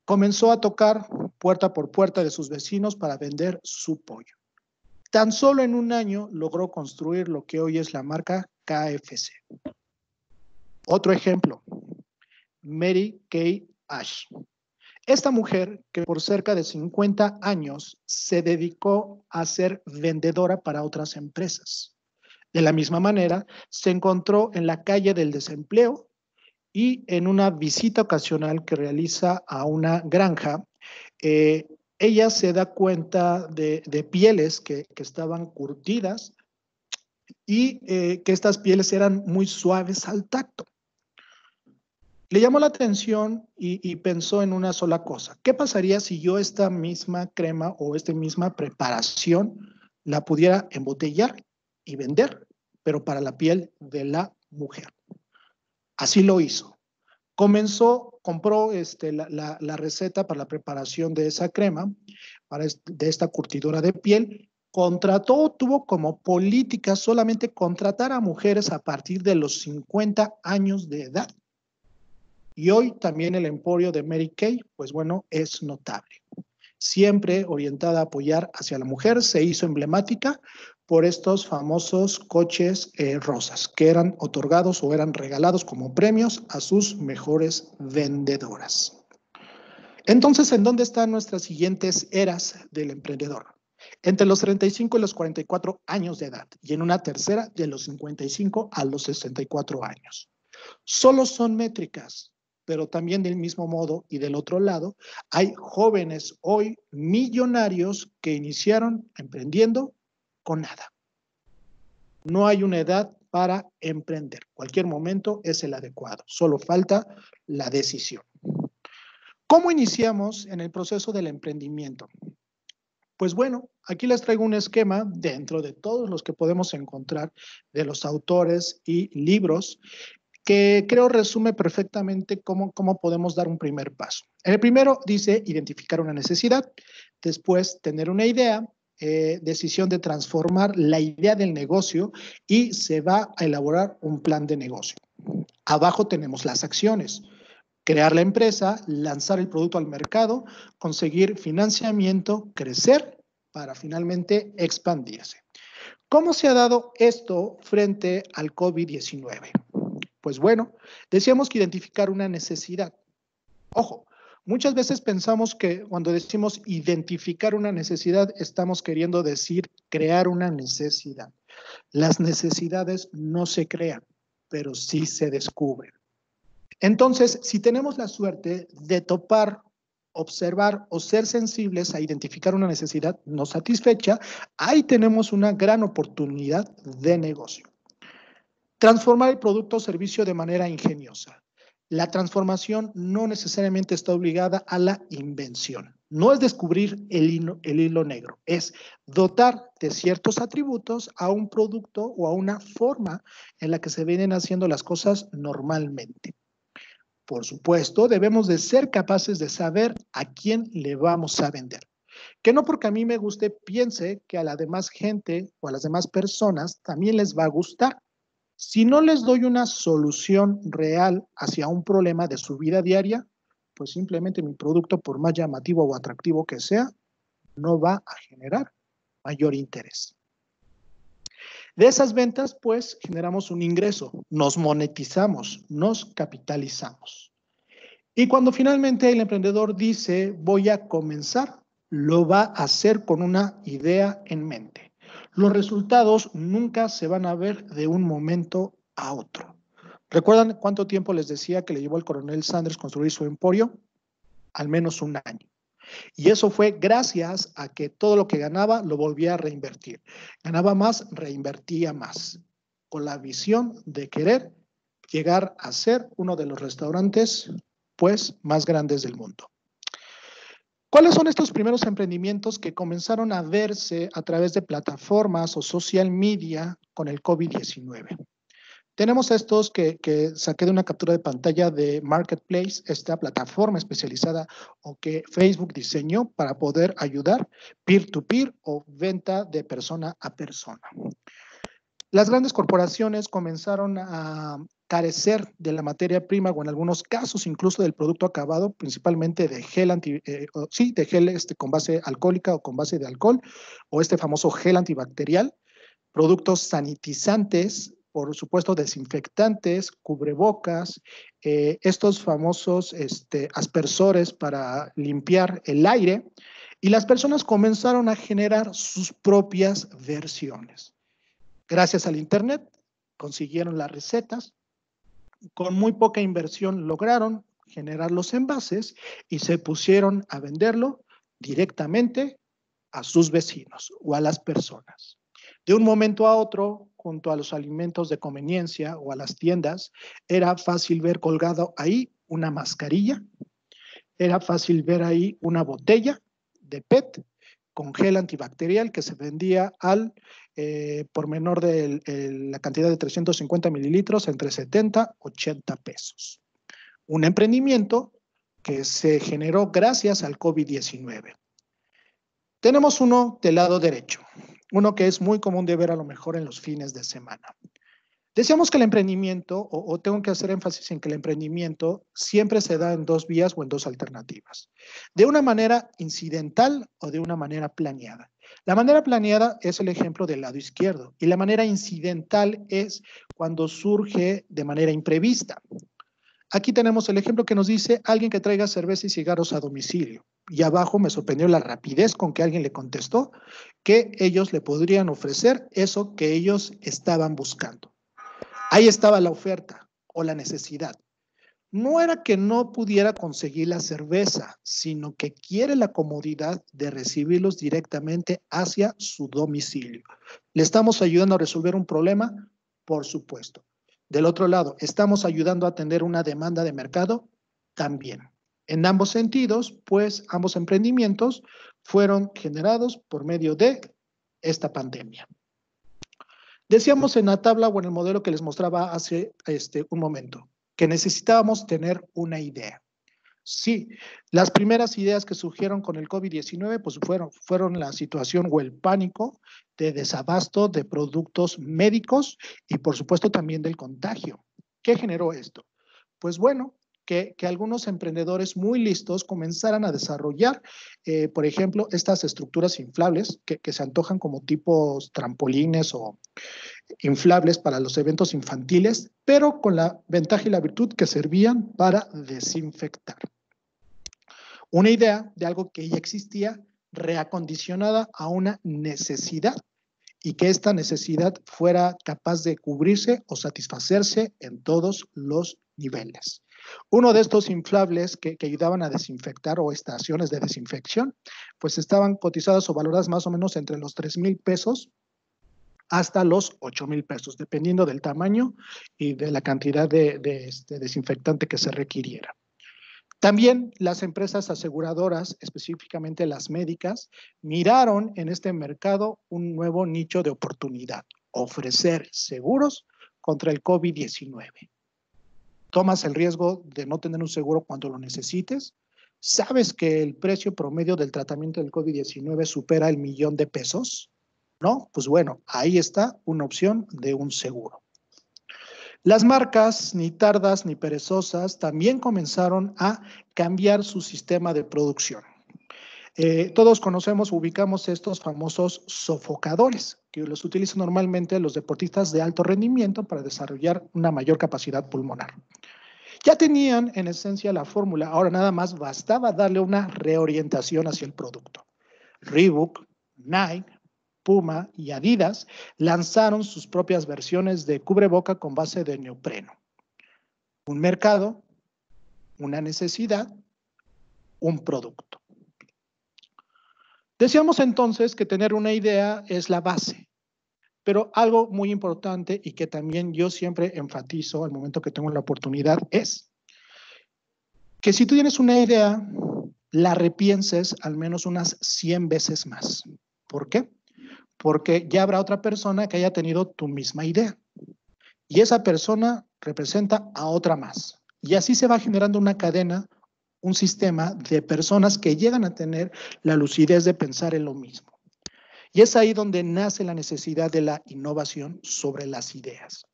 [SPEAKER 2] Comenzó a tocar puerta por puerta de sus vecinos para vender su pollo. Tan solo en un año logró construir lo que hoy es la marca KFC. Otro ejemplo, Mary Kay Ash. Esta mujer, que por cerca de 50 años se dedicó a ser vendedora para otras empresas. De la misma manera, se encontró en la calle del desempleo y en una visita ocasional que realiza a una granja, ella se da cuenta de pieles que estaban curtidas y que estas pieles eran muy suaves al tacto. Le llamó la atención y pensó en una sola cosa. ¿Qué pasaría si yo esta misma crema o esta misma preparación la pudiera embotellar y vender, pero para la piel de la mujer? Así lo hizo. Compró la receta para la preparación de esa crema, de esta curtidora de piel. Tuvo como política solamente contratar a mujeres a partir de los 50 años de edad. Y hoy también el emporio de Mary Kay, pues bueno, es notable. Siempre orientada a apoyar hacia la mujer, se hizo emblemática por estos famosos coches rosas que eran otorgados o eran regalados como premios a sus mejores vendedoras. Entonces, ¿en dónde están nuestras siguientes eras del emprendedor? Entre los 35 y los 44 años de edad y en una tercera de los 55 a los 64 años. Solo son métricas, pero también del mismo modo y del otro lado, hay jóvenes hoy millonarios que iniciaron emprendiendo con nada. No hay una edad para emprender. Cualquier momento es el adecuado. Solo falta la decisión. ¿Cómo iniciamos en el proceso del emprendimiento? Pues bueno, aquí les traigo un esquema dentro de todos los que podemos encontrar de los autores y libros que creo resume perfectamente cómo podemos dar un primer paso. El primero dice identificar una necesidad, después tener una idea, decisión de transformar la idea del negocio y se va a elaborar un plan de negocio. Abajo tenemos las acciones, crear la empresa, lanzar el producto al mercado, conseguir financiamiento, crecer para finalmente expandirse. ¿Cómo se ha dado esto frente al COVID-19? Pues bueno, decíamos que identificar una necesidad. Ojo, muchas veces pensamos que cuando decimos identificar una necesidad, estamos queriendo decir crear una necesidad. Las necesidades no se crean, pero sí se descubren. Entonces, si tenemos la suerte de topar, observar o ser sensibles a identificar una necesidad no satisfecha, ahí tenemos una gran oportunidad de negocio. Transformar el producto o servicio de manera ingeniosa. La transformación no necesariamente está obligada a la invención. No es descubrir el hilo negro, es dotar de ciertos atributos a un producto o a una forma en la que se vienen haciendo las cosas normalmente. Por supuesto, debemos de ser capaces de saber a quién le vamos a vender. Que no porque a mí me guste, piense que a la demás gente o a las demás personas también les va a gustar. Si no les doy una solución real hacia un problema de su vida diaria, pues simplemente mi producto, por más llamativo o atractivo que sea, no va a generar mayor interés. De esas ventas, pues, generamos un ingreso, nos monetizamos, nos capitalizamos. Y cuando finalmente el emprendedor dice, voy a comenzar, lo va a hacer con una idea en mente. Los resultados nunca se van a ver de un momento a otro. ¿Recuerdan cuánto tiempo les decía que le llevó al coronel Sanders construir su emporio? Al menos un año. Y eso fue gracias a que todo lo que ganaba lo volvía a reinvertir. Ganaba más, reinvertía más, con la visión de querer llegar a ser uno de los restaurantes pues más grandes del mundo. ¿Cuáles son estos primeros emprendimientos que comenzaron a verse a través de plataformas o social media con el COVID-19? Tenemos estos que saqué de una captura de pantalla de Marketplace, esta plataforma especializada o que Facebook diseñó para poder ayudar peer-to-peer o venta de persona a persona. Las grandes corporaciones comenzaron a carecer de la materia prima o en algunos casos incluso del producto acabado, principalmente de gel, de gel con base alcohólica o con base de alcohol, o este famoso gel antibacterial, productos sanitizantes, por supuesto desinfectantes, cubrebocas, estos famosos aspersores para limpiar el aire, y las personas comenzaron a generar sus propias versiones. Gracias al Internet consiguieron las recetas, con muy poca inversión lograron generar los envases y se pusieron a venderlo directamente a sus vecinos o a las personas. De un momento a otro, junto a los alimentos de conveniencia o a las tiendas, era fácil ver colgado ahí una mascarilla, era fácil ver ahí una botella de PET con gel antibacterial que se vendía al por menor de la cantidad de 350 mililitros entre 70 y 80 pesos. Un emprendimiento que se generó gracias al COVID-19. Tenemos uno del lado derecho, uno que es muy común de ver a lo mejor en los fines de semana. Decíamos que el emprendimiento, o tengo que hacer énfasis en que el emprendimiento siempre se da en dos vías o en dos alternativas. De una manera incidental o de una manera planeada. La manera planeada es el ejemplo del lado izquierdo y la manera incidental es cuando surge de manera imprevista. Aquí tenemos el ejemplo que nos dice alguien que traiga cerveza y cigarros a domicilio. Y abajo me sorprendió la rapidez con que alguien le contestó que ellos le podrían ofrecer eso que ellos estaban buscando. Ahí estaba la oferta o la necesidad. No era que no pudiera conseguir la cerveza, sino que quiere la comodidad de recibirlos directamente hacia su domicilio. ¿Le estamos ayudando a resolver un problema? Por supuesto. Del otro lado, ¿estamos ayudando a atender una demanda de mercado? También. En ambos sentidos, pues ambos emprendimientos fueron generados por medio de esta pandemia. Decíamos en la tabla o en el modelo que les mostraba hace un momento, que necesitábamos tener una idea. Sí, las primeras ideas que surgieron con el COVID-19 pues fueron la situación o el pánico de desabasto de productos médicos y por supuesto también del contagio. ¿Qué generó esto? Pues bueno, que algunos emprendedores muy listos comenzaran a desarrollar, por ejemplo, estas estructuras inflables que se antojan como tipos trampolines o inflables para los eventos infantiles, pero con la ventaja y la virtud que servían para desinfectar. Una idea de algo que ya existía reacondicionada a una necesidad y que esta necesidad fuera capaz de cubrirse o satisfacerse en todos los niveles. Uno de estos inflables que ayudaban a desinfectar o estaciones de desinfección, pues estaban cotizadas o valoradas más o menos entre los 3,000 pesos hasta los 8,000 pesos, dependiendo del tamaño y de la cantidad de desinfectante que se requiriera. También las empresas aseguradoras, específicamente las médicas, miraron en este mercado un nuevo nicho de oportunidad: ofrecer seguros contra el COVID-19. Tomas el riesgo de no tener un seguro cuando lo necesites. ¿Sabes que el precio promedio del tratamiento del COVID-19 supera el 1,000,000 de pesos? ¿No? Pues bueno, ahí está una opción de un seguro. Las marcas, ni tardas ni perezosas, también comenzaron a cambiar su sistema de producción. Todos conocemos, ubicamos estos famosos sofocadores, que los utilizan normalmente los deportistas de alto rendimiento para desarrollar una mayor capacidad pulmonar. Ya tenían en esencia la fórmula, ahora nada más bastaba darle una reorientación hacia el producto. Reebok, Nike, Puma y Adidas lanzaron sus propias versiones de cubreboca con base de neopreno. Un mercado, una necesidad, un producto. Decíamos entonces que tener una idea es la base, pero algo muy importante y que también yo siempre enfatizo al momento que tengo la oportunidad es que si tú tienes una idea, la repienses al menos unas 100 veces más. ¿Por qué? Porque ya habrá otra persona que haya tenido tu misma idea y esa persona representa a otra más. Y así se va generando una cadena, un sistema de personas que llegan a tener la lucidez de pensar en lo mismo. Y es ahí donde nace la necesidad de la innovación sobre las ideas.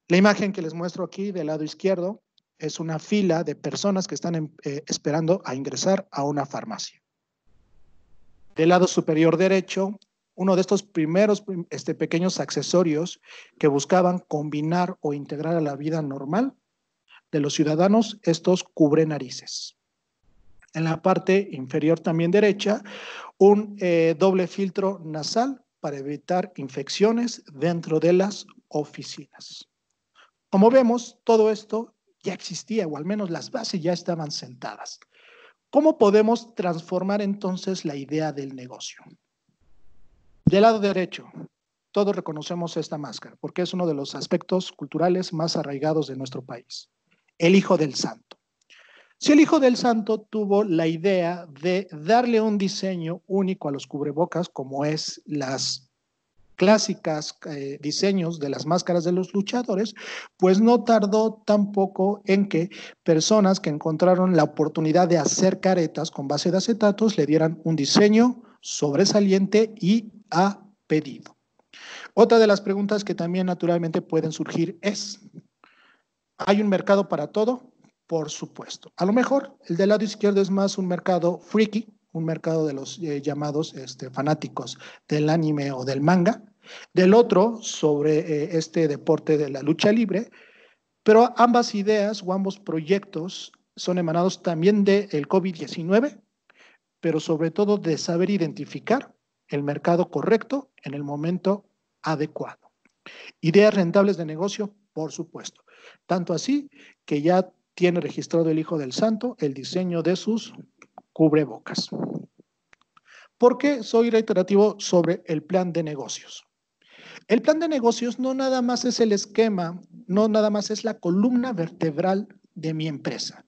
[SPEAKER 2] La imagen que les muestro aquí del lado izquierdo es una fila de personas que están esperando a ingresar a una farmacia. Del lado superior derecho, uno de estos primeros pequeños accesorios que buscaban combinar o integrar a la vida normal de los ciudadanos, estos cubrenarices. En la parte inferior también derecha, un doble filtro nasal para evitar infecciones dentro de las oficinas. Como vemos, todo esto ya existía, o al menos las bases ya estaban sentadas. ¿Cómo podemos transformar entonces la idea del negocio? Del lado derecho, todos reconocemos esta máscara, porque es uno de los aspectos culturales más arraigados de nuestro país. El Hijo del Santo. Si el Hijo del Santo tuvo la idea de darle un diseño único a los cubrebocas, como es las clásicas diseños de las máscaras de los luchadores, pues no tardó tampoco en que personas que encontraron la oportunidad de hacer caretas con base de acetatos le dieran un diseño sobresaliente y a pedido. Otra de las preguntas que también naturalmente pueden surgir es, ¿hay un mercado para todo? Por supuesto. A lo mejor el del lado izquierdo es más un mercado freaky, un mercado de los llamados fanáticos del anime o del manga, del otro sobre este deporte de la lucha libre, pero ambas ideas o ambos proyectos son emanados también del COVID-19, pero sobre todo de saber identificar el mercado correcto en el momento adecuado. Ideas rentables de negocio, por supuesto. Tanto así que ya tiene registrado el Hijo del Santo el diseño de sus cubrebocas. ¿Por qué soy reiterativo sobre el plan de negocios? El plan de negocios no nada más es el esquema, no nada más es la columna vertebral de mi empresa.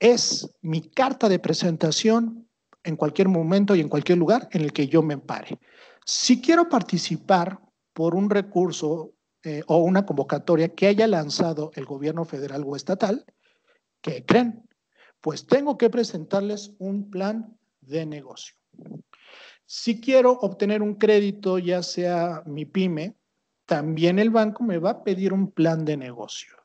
[SPEAKER 2] Es mi carta de presentación en cualquier momento y en cualquier lugar en el que yo me pare. Si quiero participar por un recurso o una convocatoria que haya lanzado el gobierno federal o estatal, ¿qué creen? Pues tengo que presentarles un plan de negocio. Si quiero obtener un crédito, ya sea mi pyme, también el banco me va a pedir un plan de negocio.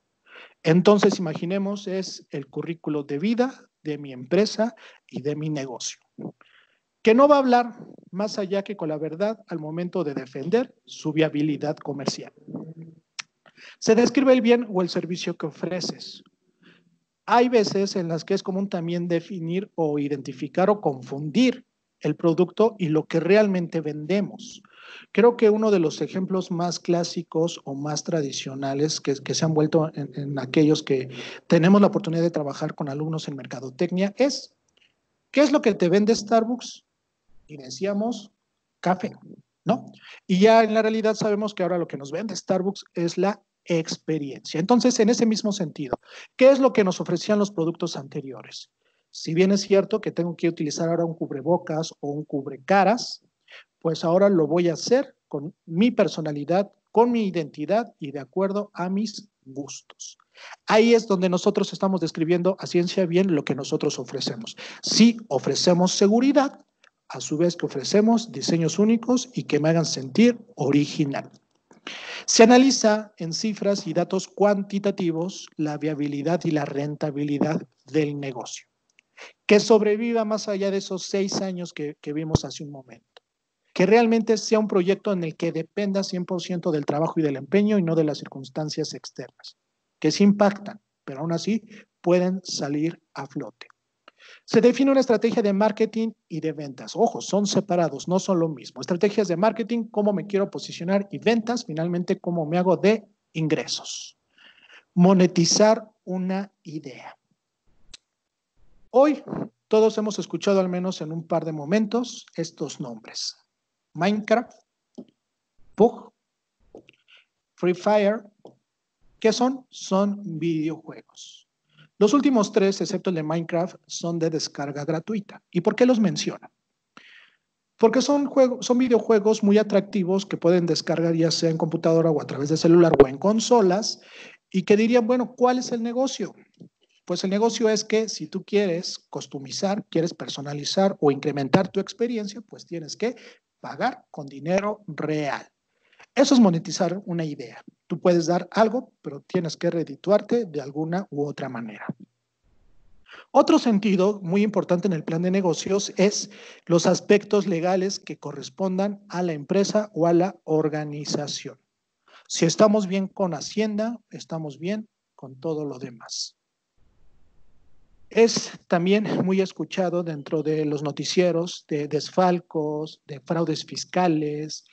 [SPEAKER 2] Entonces, imaginemos, es el currículo de vida de mi empresa y de mi negocio, que no va a hablar más allá que con la verdad al momento de defender su viabilidad comercial. Se describe el bien o el servicio que ofreces. Hay veces en las que es común también definir o identificar o confundir el producto y lo que realmente vendemos. Creo que uno de los ejemplos más clásicos o más tradicionales que se han vuelto en aquellos que tenemos la oportunidad de trabajar con alumnos en mercadotecnia es, ¿qué es lo que te vende Starbucks? Y decíamos, café, ¿no? Y ya en la realidad sabemos que ahora lo que nos vende Starbucks es la experiencia. Entonces, en ese mismo sentido, ¿qué es lo que nos ofrecían los productos anteriores? Si bien es cierto que tengo que utilizar ahora un cubrebocas o un cubrecaras, pues ahora lo voy a hacer con mi personalidad, con mi identidad y de acuerdo a mis gustos. Ahí es donde nosotros estamos describiendo a ciencia bien lo que nosotros ofrecemos. Sí, ofrecemos seguridad, a su vez que ofrecemos diseños únicos y que me hagan sentir original. Se analiza en cifras y datos cuantitativos la viabilidad y la rentabilidad del negocio, que sobreviva más allá de esos 6 años que vimos hace un momento, que realmente sea un proyecto en el que dependa 100% del trabajo y del empeño y no de las circunstancias externas, que sí impactan, pero aún así pueden salir a flote. Se define una estrategia de marketing y de ventas. Ojo, son separados, no son lo mismo. Estrategias de marketing, cómo me quiero posicionar, y ventas, finalmente, cómo me hago de ingresos. Monetizar una idea. Hoy todos hemos escuchado al menos en un par de momentos estos nombres. Minecraft, PUBG, Free Fire. ¿Qué son? Son videojuegos. Los últimos 3, excepto el de Minecraft, son de descarga gratuita. ¿Y por qué los menciono? Porque son videojuegos muy atractivos que pueden descargar ya sea en computadora o a través de celular o en consolas y que dirían, bueno, ¿cuál es el negocio? Pues el negocio es que si tú quieres customizar, quieres personalizar o incrementar tu experiencia, pues tienes que pagar con dinero real. Eso es monetizar una idea. Tú puedes dar algo, pero tienes que redituarte de alguna u otra manera. Otro sentido muy importante en el plan de negocios es los aspectos legales que correspondan a la empresa o a la organización. Si estamos bien con Hacienda, estamos bien con todo lo demás. Es también muy escuchado dentro de los noticieros de desfalcos, de fraudes fiscales,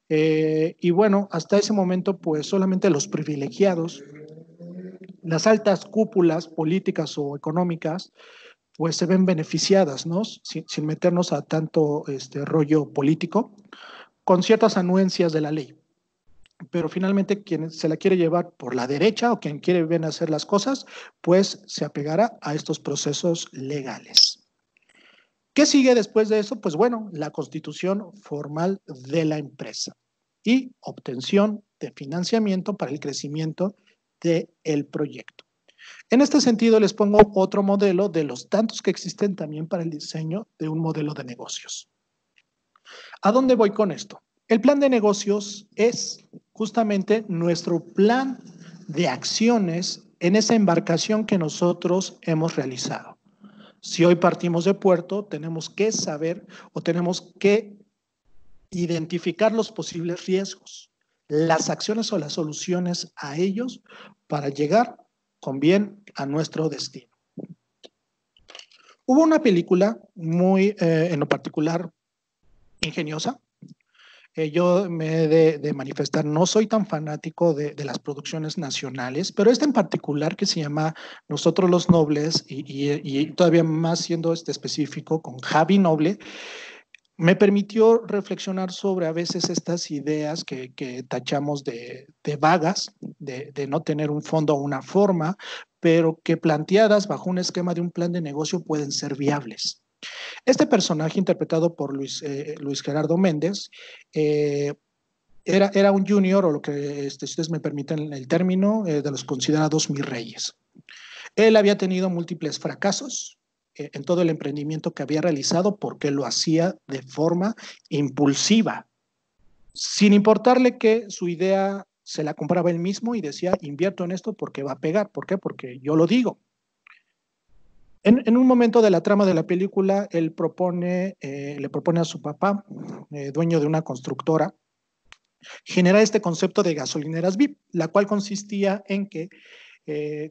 [SPEAKER 2] y bueno, hasta ese momento pues solamente los privilegiados, las altas cúpulas políticas o económicas, pues se ven beneficiadas, ¿no? Sin meternos a tanto rollo político, con ciertas anuencias de la ley. Pero finalmente quien se la quiere llevar por la derecha o quien quiere bien hacer las cosas, pues se apegará a estos procesos legales. ¿Qué sigue después de eso? Pues bueno, la constitución formal de la empresa y obtención de financiamiento para el crecimiento del proyecto. En este sentido, les pongo otro modelo de los tantos que existen también para el diseño de un modelo de negocios. ¿A dónde voy con esto? El plan de negocios es justamente nuestro plan de acciones en esa embarcación que nosotros hemos realizado. Si hoy partimos de puerto, tenemos que saber o tenemos que identificar los posibles riesgos, las acciones o las soluciones a ellos para llegar con bien a nuestro destino. Hubo una película muy, en lo particular, ingeniosa. Yo me he de manifestar, no soy tan fanático de las producciones nacionales, pero esta en particular que se llama Nosotros los Nobles y todavía más siendo específico con Javi Noble, me permitió reflexionar sobre a veces estas ideas que tachamos de vagas, de no tener un fondo o una forma, pero que planteadas bajo un esquema de un plan de negocio pueden ser viables. Este personaje interpretado por Luis Gerardo Méndez era un junior, o lo que si ustedes me permiten el término, de los considerados mis reyes. Él había tenido múltiples fracasos en todo el emprendimiento que había realizado porque lo hacía de forma impulsiva, sin importarle que su idea se la compraba él mismo y decía, invierto en esto porque va a pegar. ¿Por qué? Porque yo lo digo. En un momento de la trama de la película, él le propone a su papá, dueño de una constructora, generar este concepto de gasolineras VIP, la cual consistía en que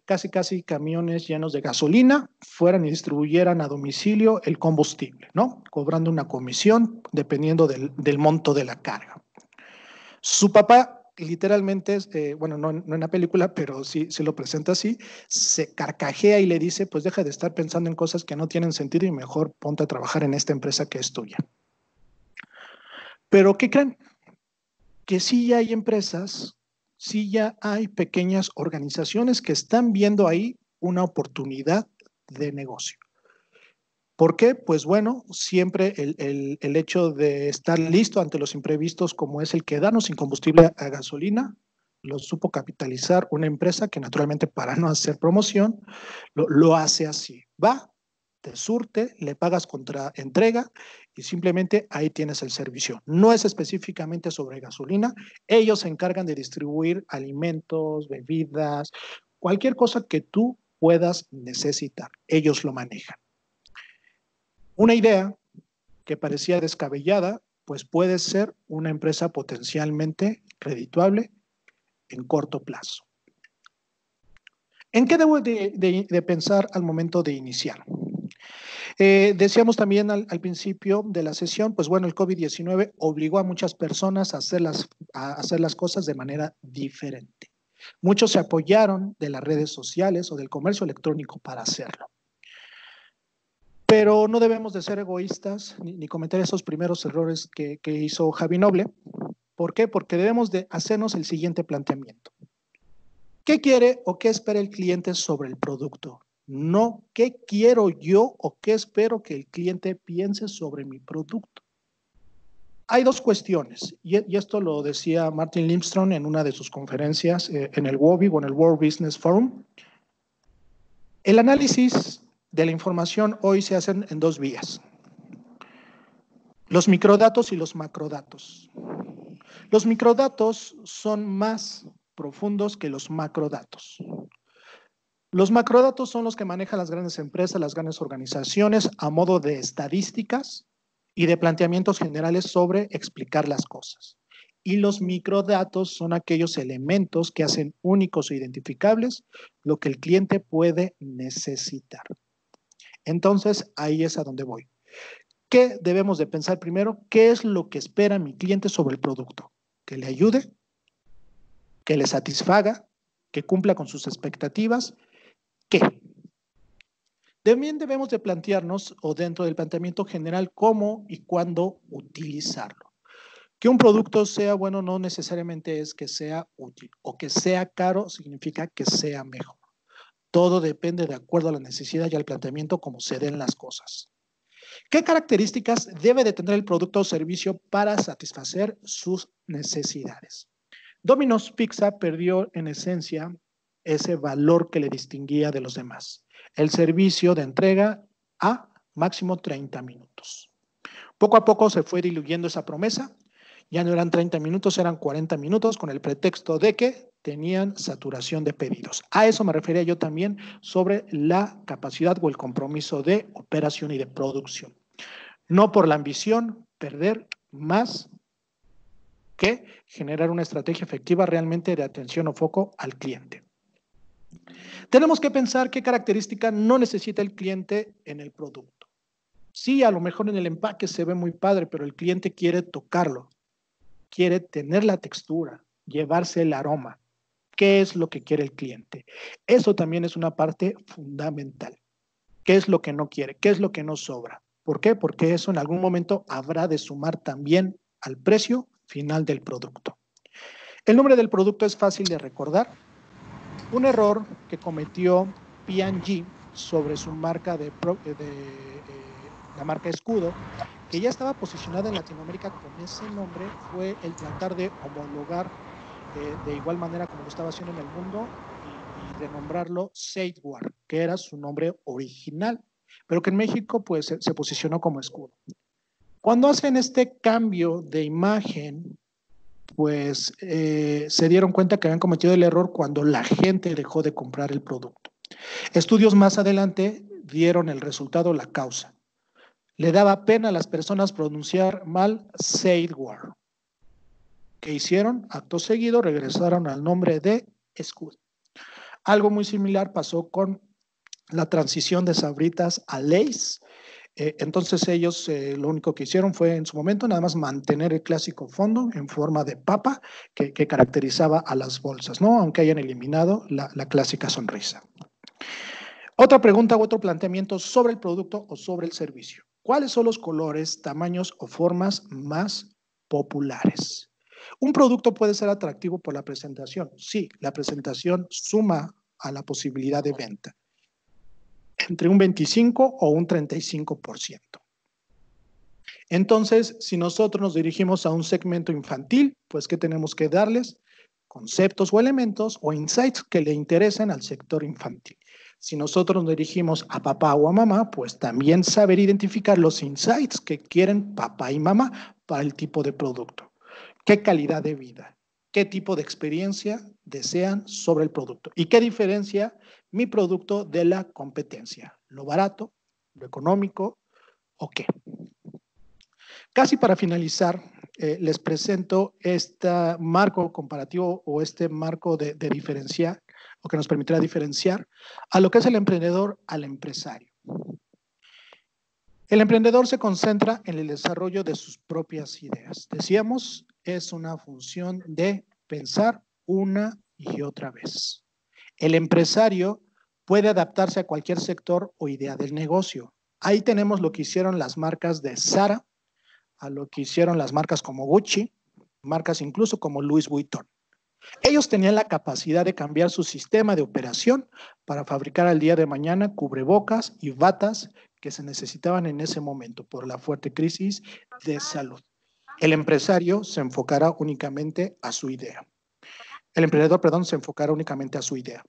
[SPEAKER 2] casi camiones llenos de gasolina fueran y distribuyeran a domicilio el combustible, ¿no? Cobrando una comisión dependiendo del monto de la carga. Su papá literalmente, bueno, no en la película, pero sí se lo presenta así, se carcajea y le dice, pues deja de estar pensando en cosas que no tienen sentido y mejor ponte a trabajar en esta empresa que es tuya. Pero ¿qué creen? Que sí ya hay empresas, sí ya hay pequeñas organizaciones que están viendo ahí una oportunidad de negocio. ¿Por qué? Pues bueno, siempre el hecho de estar listo ante los imprevistos como es el quedarnos sin combustible a gasolina, lo supo capitalizar una empresa que naturalmente para no hacer promoción, lo hace así. Va, te surte, le pagas contra entrega y simplemente ahí tienes el servicio. No es específicamente sobre gasolina, ellos se encargan de distribuir alimentos, bebidas, cualquier cosa que tú puedas necesitar, ellos lo manejan. Una idea que parecía descabellada, pues puede ser una empresa potencialmente redituable en corto plazo. ¿En qué debo de pensar al momento de iniciar? Decíamos también al principio de la sesión, pues bueno, el COVID-19 obligó a muchas personas a hacer las cosas de manera diferente. Muchos se apoyaron de las redes sociales o del comercio electrónico para hacerlo. Pero no debemos de ser egoístas ni cometer esos primeros errores que hizo Javi Noble. ¿Por qué? Porque debemos de hacernos el siguiente planteamiento. ¿Qué quiere o qué espera el cliente sobre el producto? No qué quiero yo o qué espero que el cliente piense sobre mi producto. Hay dos cuestiones, y esto lo decía Martin Limstrom en una de sus conferencias en el WOBI o en el World Business Forum. El análisis de la información hoy se hacen en dos vías. Los microdatos y los macrodatos. Los microdatos son más profundos que los macrodatos. Los macrodatos son los que manejan las grandes empresas, las grandes organizaciones a modo de estadísticas y de planteamientos generales sobre explicar las cosas. Y los microdatos son aquellos elementos que hacen únicos e identificables lo que el cliente puede necesitar. Entonces, ahí es a donde voy. ¿Qué debemos de pensar primero? ¿Qué es lo que espera mi cliente sobre el producto? Que le ayude, que le satisfaga, que cumpla con sus expectativas. ¿Qué? También debemos de plantearnos, o dentro del planteamiento general, cómo y cuándo utilizarlo. Que un producto sea bueno no necesariamente es que sea útil, o que sea caro significa que sea mejor. Todo depende de acuerdo a la necesidad y al planteamiento como se den las cosas. ¿Qué características debe de tener el producto o servicio para satisfacer sus necesidades? Domino's Pizza perdió en esencia ese valor que le distinguía de los demás. El servicio de entrega a máximo 30 minutos. Poco a poco se fue diluyendo esa promesa. Ya no eran 30 minutos, eran 40 minutos con el pretexto de que tenían saturación de pedidos. A eso me refería yo también sobre la capacidad o el compromiso de operación y de producción. No por la ambición, perder más que generar una estrategia efectiva realmente de atención o foco al cliente. Tenemos que pensar qué característica no necesita el cliente en el producto. Sí, a lo mejor en el empaque se ve muy padre, pero el cliente quiere tocarlo, quiere tener la textura, llevarse el aroma. ¿Qué es lo que quiere el cliente? Eso también es una parte fundamental. ¿Qué es lo que no quiere? ¿Qué es lo que no sobra? ¿Por qué? Porque eso en algún momento habrá de sumar también al precio final del producto. El nombre del producto es fácil de recordar. Un error que cometió P&G sobre su marca la marca Escudo, que ya estaba posicionada en Latinoamérica con ese nombre, fue el tratar de homologar de igual manera como lo estaba haciendo en el mundo y renombrarlo Safeguard, que era su nombre original, pero que en México pues se posicionó como Escudo. Cuando hacen este cambio de imagen, pues se dieron cuenta que habían cometido el error cuando la gente dejó de comprar el producto. Estudios más adelante dieron el resultado, la causa. Le daba pena a las personas pronunciar mal Safeguard. ¿Qué hicieron? Acto seguido regresaron al nombre de Escudo. Algo muy similar pasó con la transición de Sabritas a Lay's. Entonces ellos lo único que hicieron fue en su momento nada más mantener el clásico fondo en forma de papa que caracterizaba a las bolsas, ¿no? Aunque hayan eliminado la clásica sonrisa. Otra pregunta u otro planteamiento sobre el producto o sobre el servicio. ¿Cuáles son los colores, tamaños o formas más populares? Un producto puede ser atractivo por la presentación. Sí, la presentación suma a la posibilidad de venta entre un 25 o un 35%. Entonces, si nosotros nos dirigimos a un segmento infantil, pues ¿qué tenemos que darles? Conceptos o elementos o insights que le interesen al sector infantil. Si nosotros nos dirigimos a papá o a mamá, pues también saber identificar los insights que quieren papá y mamá para el tipo de producto. ¿Qué calidad de vida? ¿Qué tipo de experiencia desean sobre el producto? ¿Y qué diferencia mi producto de la competencia? ¿Lo barato? ¿Lo económico? ¿O qué? Casi para finalizar, les presento este marco comparativo o este marco de diferenciar o que nos permitirá diferenciar a lo que es el emprendedor al empresario. El emprendedor se concentra en el desarrollo de sus propias ideas. Decíamos, es una función de pensar una y otra vez. El empresario puede adaptarse a cualquier sector o idea del negocio. Ahí tenemos lo que hicieron las marcas de Zara, a lo que hicieron las marcas como Gucci, marcas incluso como Louis Vuitton. Ellos tenían la capacidad de cambiar su sistema de operación para fabricar al día de mañana cubrebocas y batas que se necesitaban en ese momento por la fuerte crisis de salud. El empresario se enfocará únicamente a su idea. El emprendedor, perdón, se enfocará únicamente a su idea.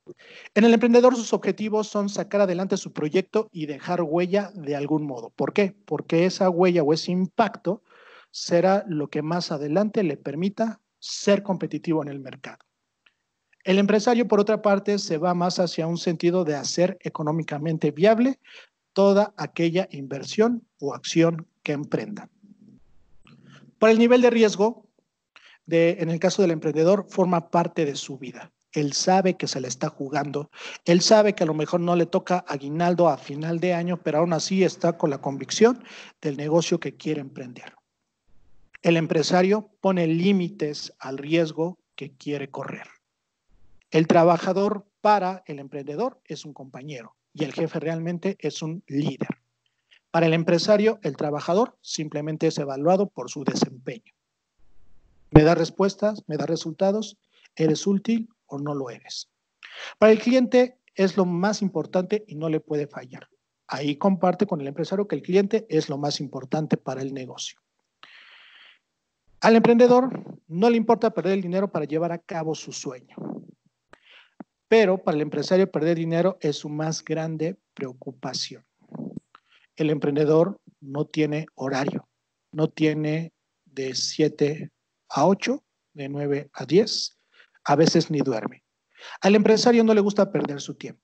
[SPEAKER 2] En el emprendedor sus objetivos son sacar adelante su proyecto y dejar huella de algún modo. ¿Por qué? Porque esa huella o ese impacto será lo que más adelante le permita ser competitivo en el mercado. El empresario, por otra parte, se va más hacia un sentido de hacer económicamente viable toda aquella inversión o acción que emprenda. Por el nivel de riesgo, en el caso del emprendedor, forma parte de su vida. Él sabe que se le está jugando, él sabe que a lo mejor no le toca aguinaldo a final de año, pero aún así está con la convicción del negocio que quiere emprender. El empresario pone límites al riesgo que quiere correr. El trabajador para el emprendedor es un compañero y el jefe realmente es un líder. Para el empresario, el trabajador simplemente es evaluado por su desempeño. ¿Me da respuestas? ¿Me da resultados? ¿Eres útil o no lo eres? Para el cliente es lo más importante y no le puede fallar. Ahí comparte con el empresario que el cliente es lo más importante para el negocio. Al emprendedor no le importa perder el dinero para llevar a cabo su sueño. Pero para el empresario perder dinero es su más grande preocupación. El emprendedor no tiene horario, no tiene de 7 a 8, de 9 a 10, a veces ni duerme. Al empresario no le gusta perder su tiempo.